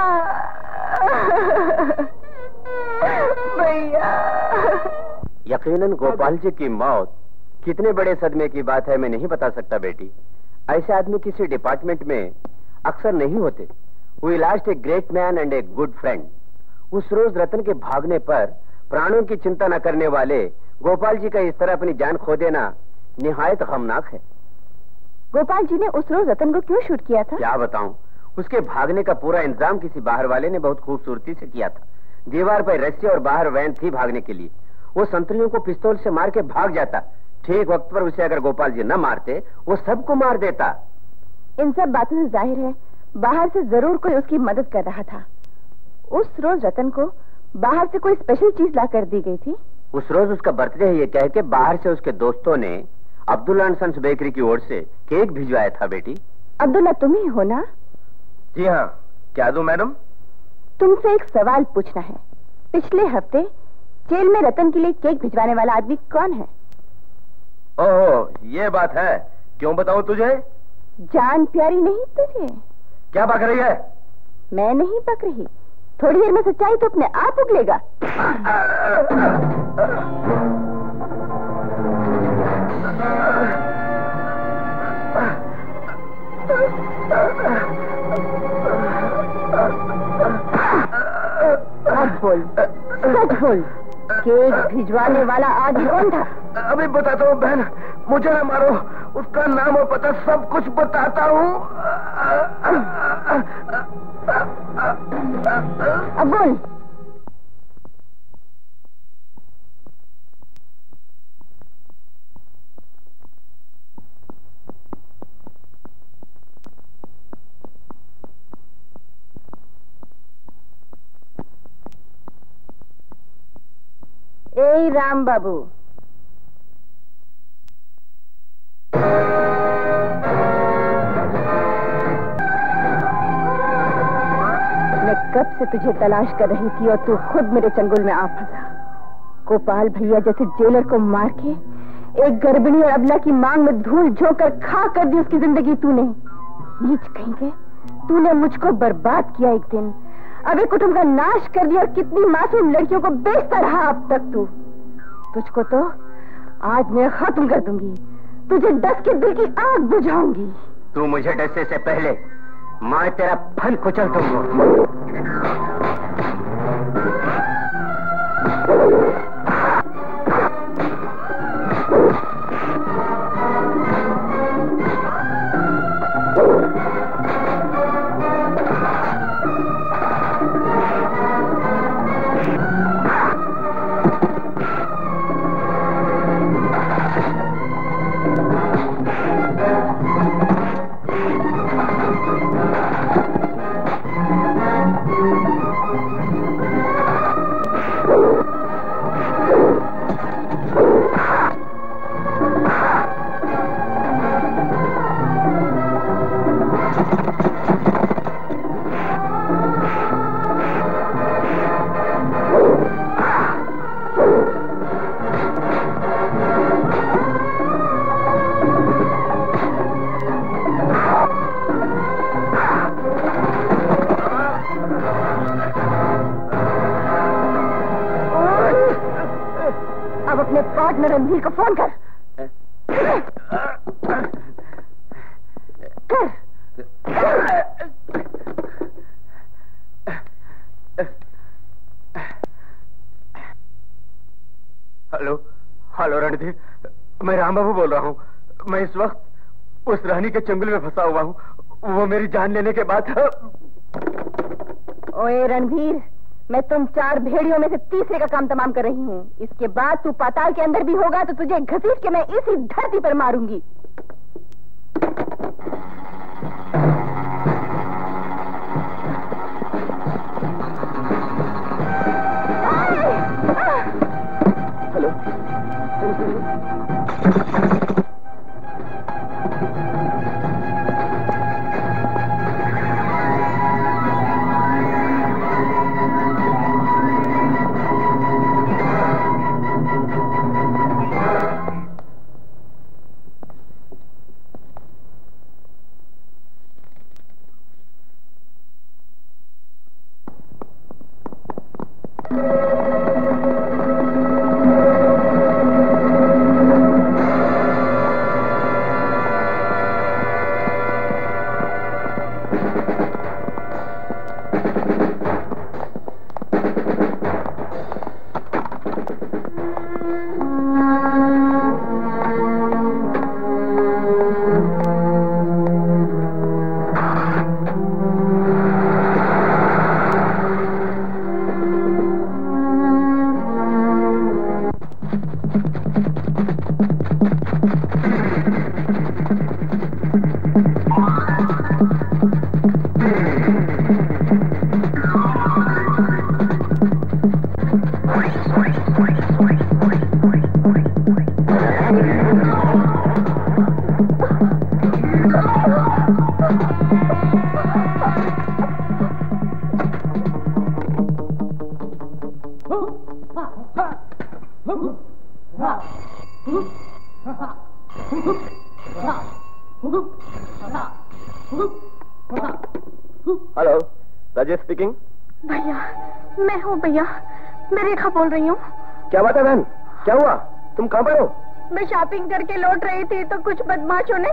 भैया। यकीनन गोपाल जी की मौत कितने बड़े सदमे की बात है मैं नहीं बता सकता बेटी। ऐसे आदमी किसी डिपार्टमेंट में अक्सर नहीं होते। We lost a great man and a good friend. उस रोज रतन के भागने पर प्राणों की चिंता न करने वाले गोपाल जी का इस तरह अपनी जान खो देना निहायत गमनाक है। गोपाल जी ने उस रोज रतन को क्यों शूट किया था? क्या बताऊं, उसके भागने का पूरा इंतजाम किसी बाहर वाले ने बहुत खूबसूरती से किया था। दीवार पर रस्सी और बाहर वैन थी भागने के लिए। वो संतरियों को पिस्तौल से मार के भाग जाता। ठीक वक्त पर उसे अगर गोपाल जी न मारते वो सबको मार देता। इन सब बातों से जाहिर है बाहर से जरूर कोई उसकी मदद कर रहा था। उस रोज रतन को बाहर से कोई स्पेशल चीज ला कर दी गई थी। उस रोज उसका बर्थडे है ये कह के बाहर से उसके दोस्तों ने अब्दुल्ला एंड सन्स बेकरी की ओर से केक भिजवाया था। बेटी अब्दुल्ला तुम ही हो ना? जी हाँ, क्या दूं मैडम? तुमसे एक सवाल पूछना है। पिछले हफ्ते जेल में रतन के लिए केक भिजवाने वाला आदमी कौन है? ओह, ये बात है। क्यों बताऊं तुझे? जान प्यारी नहीं तुझे? क्या बक रही है? मैं नहीं बक रही। थोड़ी देर में सच्चाई तो अपने आप उगलेगा। अब बोल, सच बोल, केक भिजवाने वाला आदमी कौन था? अभी बताता हूँ बहन, मुझे न मारो। उसका नाम और पता सब कुछ बताता हूँ। अब बोल। ए राम बाबू, मैं कब से तुझे तलाश कर रही थी और तू खुद मेरे चंगुल में आ फंसा। गोपाल भैया जैसे जेलर को मार के एक गर्भिणी और अबला की मांग में धूल झोंकर खा कर दी उसकी जिंदगी तूने। नीच कहीं के, तूने मुझको बर्बाद किया एक दिन। अबे कुटुंब का नाश कर दिया और कितनी मासूम लड़कियों को बेचता रहा अब तक तू। तुझको तो आज मैं खत्म कर दूंगी। तुझे डस के दिल की आग बुझाऊंगी। तू मुझे डसने से पहले मैं तेरा फन कुचल दूंगा। पार्टनर रणवीर को फोन कर। हेलो हेलो रणधीर, मैं राम बाबू बोल रहा हूँ। मैं इस वक्त उस रानी के चंगुल में फंसा हुआ हूँ। वो मेरी जान लेने के बाद। ओए रणधीर, मैं तुम 4 भेड़ियों में से तीसरे का काम तमाम कर रही हूँ। इसके बाद तू पाताल के अंदर भी होगा तो तुझे घसीट के मैं इसी धरती पर मारूंगी। Hello, hello, Rajesh speaking. भैया, मैं हूँ भैया, मैं रेखा बोल रही हूँ। क्या बात है बहन, क्या हुआ? तुम कहाँ पर हो? मैं शॉपिंग करके लौट रही थी तो कुछ बदमाशों ने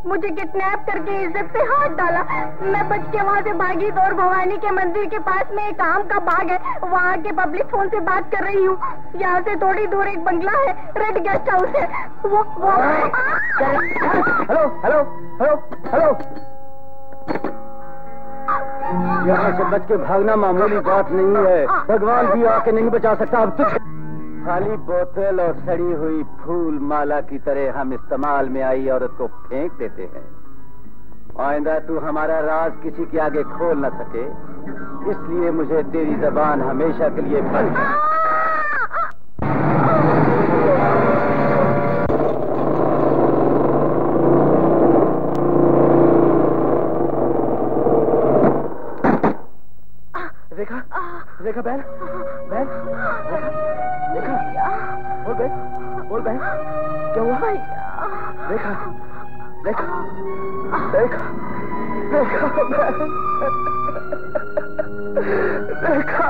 मुझे किडनैप करके इज्जत से हाथ डाला। मैं बच के वहाँ से भागी तो और भवानी के मंदिर के पास में एक आम का बाग है, वहाँ के पब्लिक फोन से बात कर रही हूँ। यहाँ से थोड़ी दूर एक बंगला है, रेड गेस्ट हाउस है। वो हेलो हेलो हेलो हेलो, यहाँ से बच के भागना मामूली बात नहीं है, भगवान भी आके नहीं बचा सकता। अब तुझ खाली बोतल और सड़ी हुई फूल माला की तरह हम इस्तेमाल में आई औरत को फेंक देते हैं। आइंदा तू हमारा राज किसी के आगे खोल न सके, इसलिए मुझे तेरी जबान हमेशा के लिए बंद कर। रेखा, रेखा बहन, बहन, रेखा, बोल बहन, बोल बहन, क्या हुआ? रेखा, रेखा, रेखा, रेखा बहन, रेखा,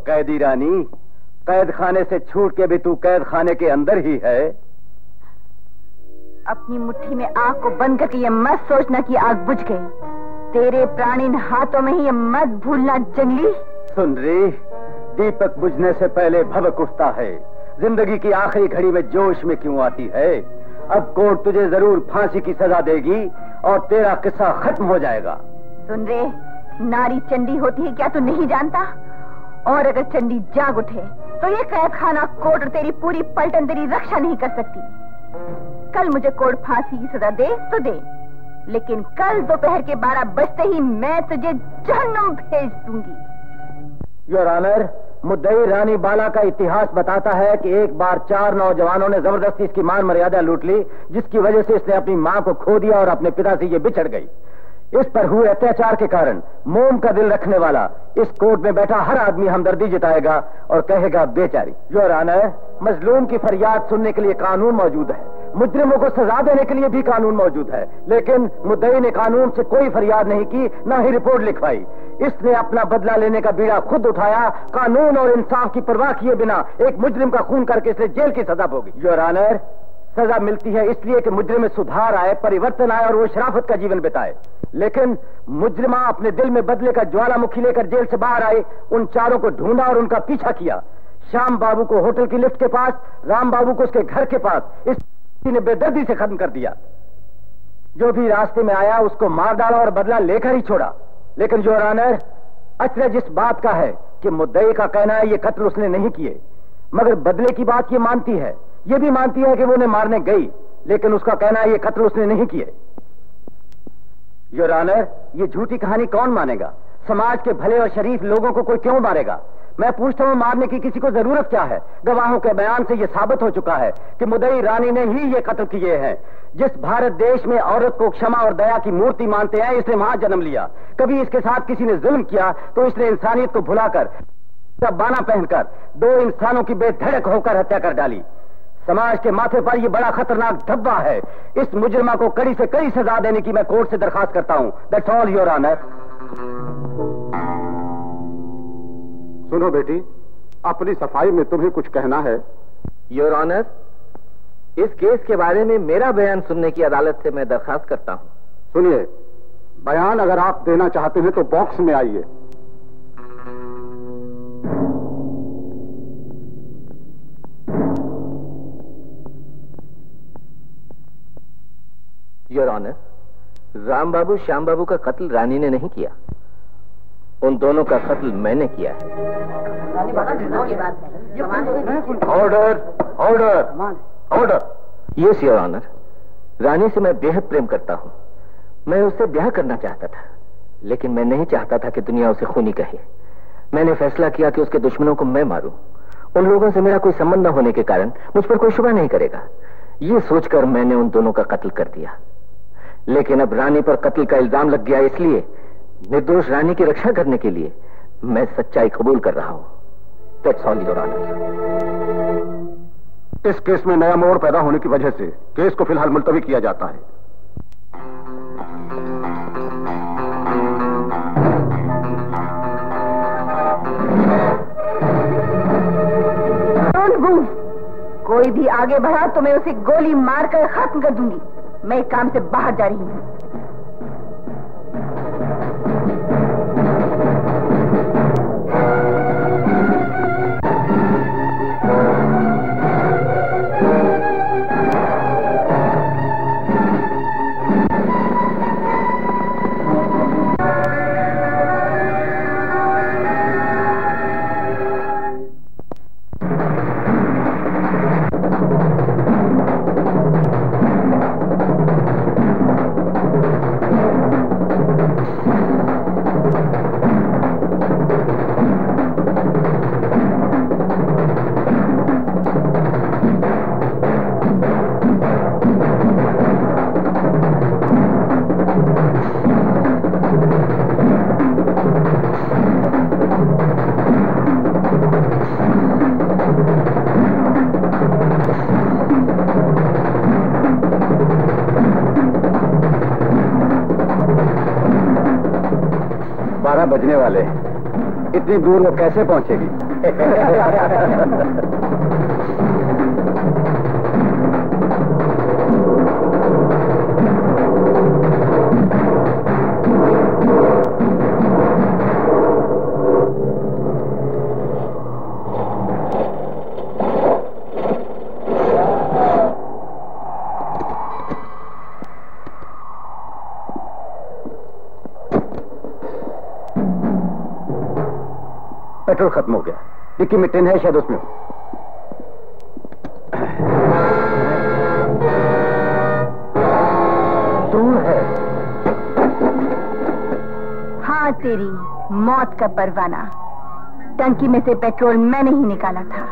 कैदी रानी, कैद खाने से छूट के भी तू कैद खाने के अंदर ही है। अपनी मुट्ठी में आग को बंद करके ये मत सोचना कि आग बुझ गई। तेरे प्राण इन हाथों में ही, ये मत भूलना जंगली। सुन रे, दीपक बुझने से पहले भभक उठता है। जिंदगी की आखिरी घड़ी में जोश में क्यों आती है? अब कोर्ट तुझे जरूर फांसी की सजा देगी और तेरा किस्सा खत्म हो जाएगा। सुन रे, नारी चंडी होती है क्या तू नहीं जानता? और अगर चंडी जाग उठे तो ये कैद खाना, कोर्ट और तेरी पूरी पलटन तेरी रक्षा नहीं कर सकती। कल मुझे कोर्ट फांसी की सजा दे तो दे, लेकिन कल दोपहर के 12 बजते ही मैं तुझे जहन्नुम भेज दूंगी। योर ऑनर, मुद्दई रानी बाला का इतिहास बताता है कि एक बार 4 नौजवानों ने जबरदस्ती इसकी मान मर्यादा लूट ली, जिसकी वजह से इसने अपनी मां को खो दिया और अपने पिता से ये बिछड़ गई। इस पर हुए अत्याचार के कारण मोम का दिल रखने वाला इस कोर्ट में बैठा हर आदमी हमदर्दी जताएगा और कहेगा बेचारी। योर ऑनर, मजलूम की फरियाद सुनने के लिए कानून मौजूद है, मुजरिमों को सजा देने के लिए भी कानून मौजूद है, लेकिन मुद्दई ने कानून से कोई फरियाद नहीं की, न ही रिपोर्ट लिखवाई। इसने अपना बदला लेने का बीड़ा खुद उठाया, कानून और इंसाफ की परवाह किए बिना एक मुजरिम का खून करके इसने जेल की सजा भोगी। योर ऑनर, सजा मिलती है इसलिए कि मुजरिम में सुधार आए, परिवर्तन आए और वो शराफत का जीवन बिताए। लेकिन मुजरिमा अपने दिल में बदले का ज्वालामुखी लेकर जेल से बाहर आई, उन चारों को ढूंढा और उनका पीछा किया। श्याम बाबू को होटल की लिफ्ट के पास, राम बाबू को उसके घर के पास इस ने बेदर्दी से खत्म कर दिया। जो भी रास्ते में आया उसको मार डाला और बदला लेकर ही छोड़ा। लेकिन योर ऑनर, अचरज इस बात का है कि मुद्दई का कहना है ये कत्ल उसने नहीं किए, मगर बदले की बात ये मानती है, ये भी मानती है कि वो उन्हें मारने गई, लेकिन उसका कहना है ये कत्ल उसने नहीं किए। योर ऑनर, ये झूठी कहानी कौन मानेगा? समाज के भले और शरीफ लोगों को कोई क्यों मारेगा? मैं पूछता हूं, मारने की किसी को जरूरत क्या है? गवाहों के बयान से यह साबित हो चुका है कि मुद्दई रानी ने ही ये कत्ल किए हैं। जिस भारत देश में औरत को क्षमा और दया की मूर्ति मानते हैं, इसने वहां जन्म लिया। कभी इसके साथ किसी ने जुल्म किया तो इसने इंसानियत को भुलाकर, बाना पहनकर दो इंसानों की बेधड़क होकर हत्या कर डाली। समाज के माथे पर यह बड़ा खतरनाक धब्बा है। इस मुजरिमा को कड़ी से कड़ी सजा देने की मैं कोर्ट से दरखास्त करता हूं। That's all your honour. सुनो बेटी, अपनी सफाई में तुम्हें कुछ कहना है? योर ऑनर, इस केस के बारे में मेरा बयान सुनने की अदालत से मैं दरखास्त करता हूं। सुनिए, बयान अगर आप देना चाहते हैं तो बॉक्स में आइए। योर ऑनर, राम बाबू श्याम बाबू का कत्ल रानी ने नहीं किया, उन दोनों का कत्ल मैंने किया है। Order, order, order. Yes your honour, Rani से मैं बेहद प्रेम करता हूं। मैं उससे ब्याह करना चाहता था, लेकिन मैं नहीं चाहता था कि दुनिया उसे खूनी कहे। मैंने फैसला किया कि उसके दुश्मनों को मैं मारूं। उन लोगों से मेरा कोई संबंध न होने के कारण मुझ पर कोई शुबा नहीं करेगा, ये सोचकर मैंने उन दोनों का कत्ल कर दिया। लेकिन अब रानी पर कत्ल का इल्जाम लग गया, इसलिए निर्दोष रानी की रक्षा करने के लिए मैं सच्चाई कबूल कर रहा हूं। That's all your honour. इस केस में नया मोड़ पैदा होने की वजह से केस को फिलहाल मुलतवी किया जाता है। कोई भी आगे बढ़ा तो मैं उसे गोली मारकर खत्म कर दूंगी। मैं काम से बाहर जा रही हूं। बजने वाले, इतनी दूर वो कैसे पहुंचेगी? पेट्रोल खत्म हो गया। डिक्की में टिन है, शायद उसमें। दूर है। हाँ, तेरी मौत का परवाना। टंकी में से पेट्रोल मैंने ही निकाला था।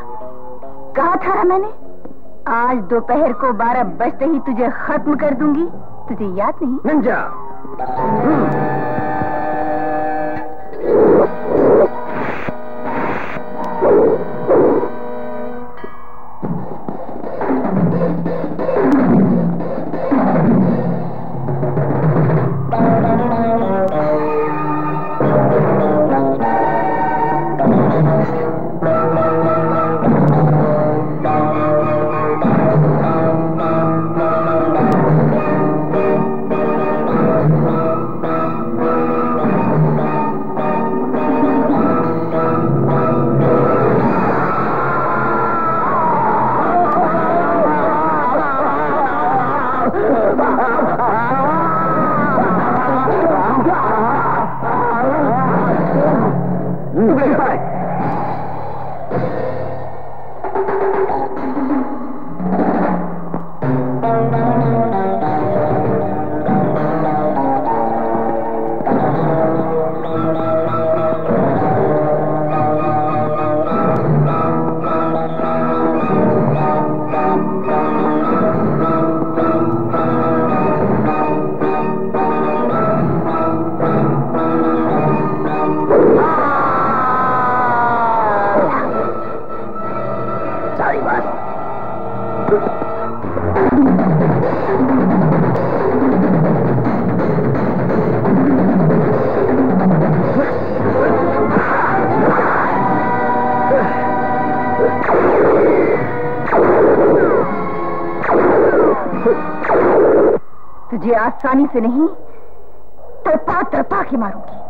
कहा था मैंने, आज दोपहर को 12 बजते ही तुझे खत्म कर दूंगी। तुझे याद नहीं? निंजा। तुझे आसानी से नहीं, तड़पा तड़पा के मारूंगी।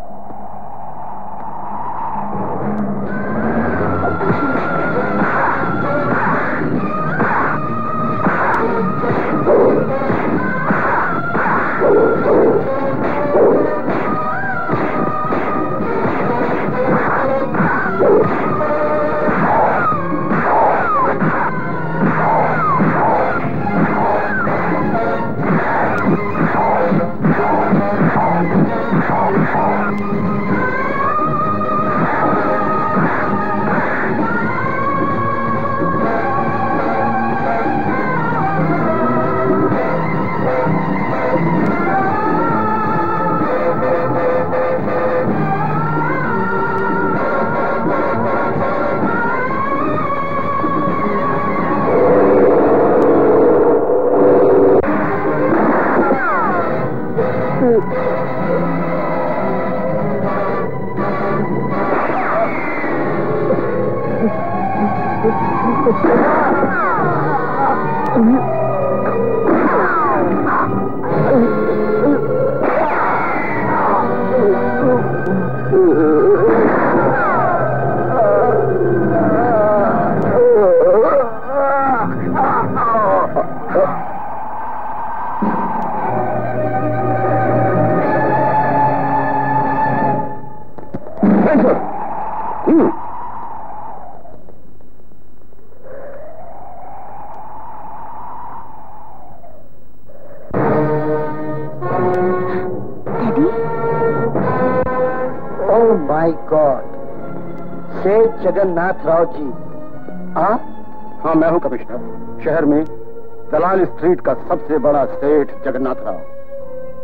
जगन्नाथ राव जी। हाँ, मैं हूँ कमिश्नर। शहर में दलाल स्ट्रीट का सबसे बड़ा सेठ जगन्नाथ राव।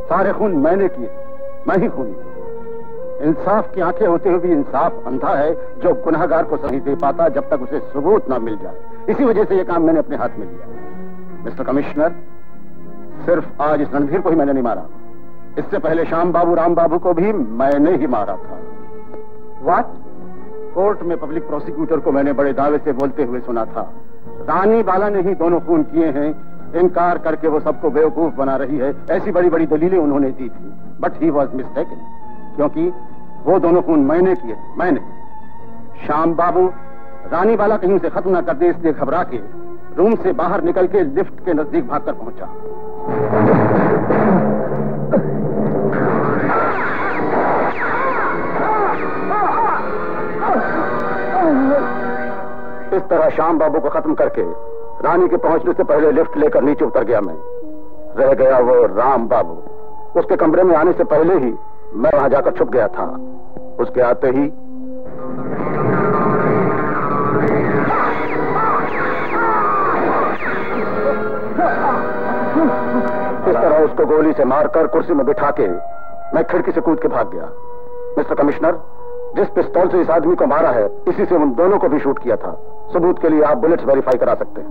सारे खून मैंने किए, मैं ही खूनी। इंसाफ की आंखें होते हुए भी इंसाफ अंधा है जो गुनहगार को सही दे पाता जब तक उसे सबूत ना मिल जाए। इसी वजह से यह काम मैंने अपने हाथ में लिया। मिस्टर कमिश्नर, सिर्फ आज इस रणधीर को ही मैंने नहीं मारा, इससे पहले श्याम बाबू राम बाबू को भी मैंने ही मारा था। व्हाट? कोर्ट में पब्लिक प्रोसिक्यूटर को मैंने बड़े दावे से बोलते हुए सुना था। रानी बाला ने ही दोनों खून किए हैं। इनकार करके वो सबको बेवकूफ बना रही है, ऐसी बड़ी बड़ी दलीलें उन्होंने दी थी। बट ही वॉज मिस्टेकन, क्योंकि वो दोनों खून मैंने किए। मैंने। श्याम बाबू रानी बाला कहीं उसे खत्म न कर दे इसलिए घबरा के रूम से बाहर निकल के लिफ्ट के नजदीक भागकर पहुंचा। इस तरह श्याम बाबू को खत्म करके रानी के पहुंचने से पहले लिफ्ट लेकर नीचे उतर गया मैं। रह गया वो राम बाबू। उसके कमरे में आने से पहले ही मैं वहां जाकर छुप गया था। उसके आते ही इस तरह उसको गोली से मारकर कुर्सी में बिठा के मैं खिड़की से कूद के भाग गया। मिस्टर कमिश्नर, जिस पिस्तौल से इस आदमी को मारा है इसी से उन दोनों को भी शूट किया था। सबूत के लिए आप बुलेट्स वेरीफाई करा सकते हैं।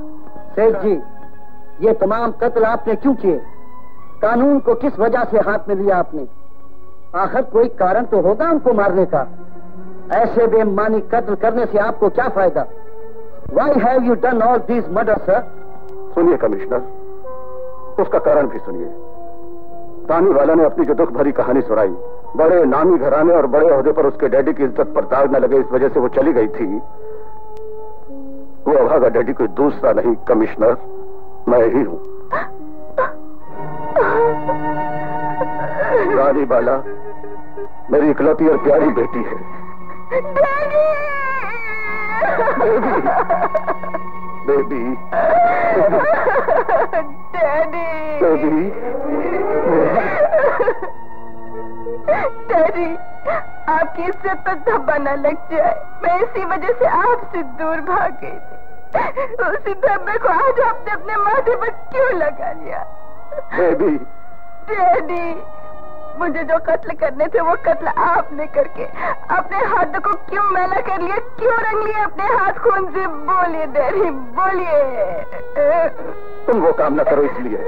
सेठ जी, ये तमाम कत्ल आपने क्यों किए? कानून को किस वजह से हाथ में लिया आपने? आखिर कोई कारण तो होगा उनको मारने का। ऐसे बेईमानी कत्ल करने से आपको क्या फायदा? Why have you done all these murders, sir? सुनिए कमिश्नर, उसका कारण भी सुनिए। रानी वाला ने अपनी जो दुख भरी कहानी सुनाई, बड़े नामी घराने और बड़े ओहदे पर उसके डैडी की इज्जत पर दाग न लगे इस वजह से वो चली गई थी। वो अभागा डैडी कोई दूसरा नहीं कमिश्नर, मैं ही हूं। रानी बाला मेरी इकलौती और प्यारी बेटी है। बेबी, बेबी, डैडी, आपकी इज्जत तो धब्बा न लग जाए। मैं इसी वजह से आपसे दूर भाग गई थी। उसी धब्बे को आज आपने अपने माथे पर क्यों लगा लिया? बेबी, डैडी, मुझे जो कत्ल करने थे वो कत्ल आपने करके अपने हाथों को क्यों मैला कर लिया? क्यों रंग लिया अपने हाथ खून से? बोलिए डैडी, बोलिए। तुम वो काम न करो, इसलिए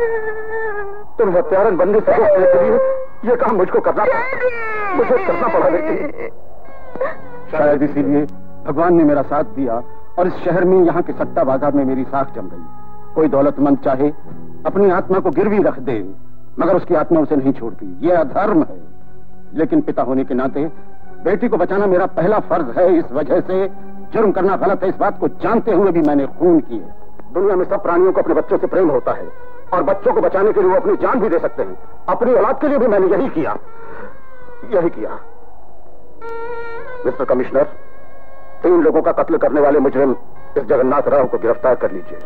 तुम हत्यारन बनने से रोकने के लिए ये काम मुझको करना पड़ा। मुझे करना पड़ा, लेकिन शायद इसीलिए भगवान ने मेरा साथ दिया और इस शहर में यहाँ के सट्टा बाजार में मेरी साख जम गई। कोई दौलतमंद चाहे अपनी आत्मा को गिरवी रख दे मगर उसकी आत्मा उसे नहीं छोड़ती। यह अधर्म है। लेकिन पिता होने के नाते बेटी को बचाना मेरा पहला फर्ज है। इस वजह से जुर्म करना गलत है, इस बात को जानते हुए भी मैंने खून किए। दुनिया में सब प्राणियों को अपने बच्चों से प्रेम होता है और बच्चों को बचाने के लिए वो अपनी जान भी दे सकते हैं। अपनी औलाद के लिए भी मैंने यही किया। मिस्टर कमिश्नर, 3 लोगों का कत्ल करने वाले मुजरिम इस जगन्नाथ राव को गिरफ्तार कर लीजिए।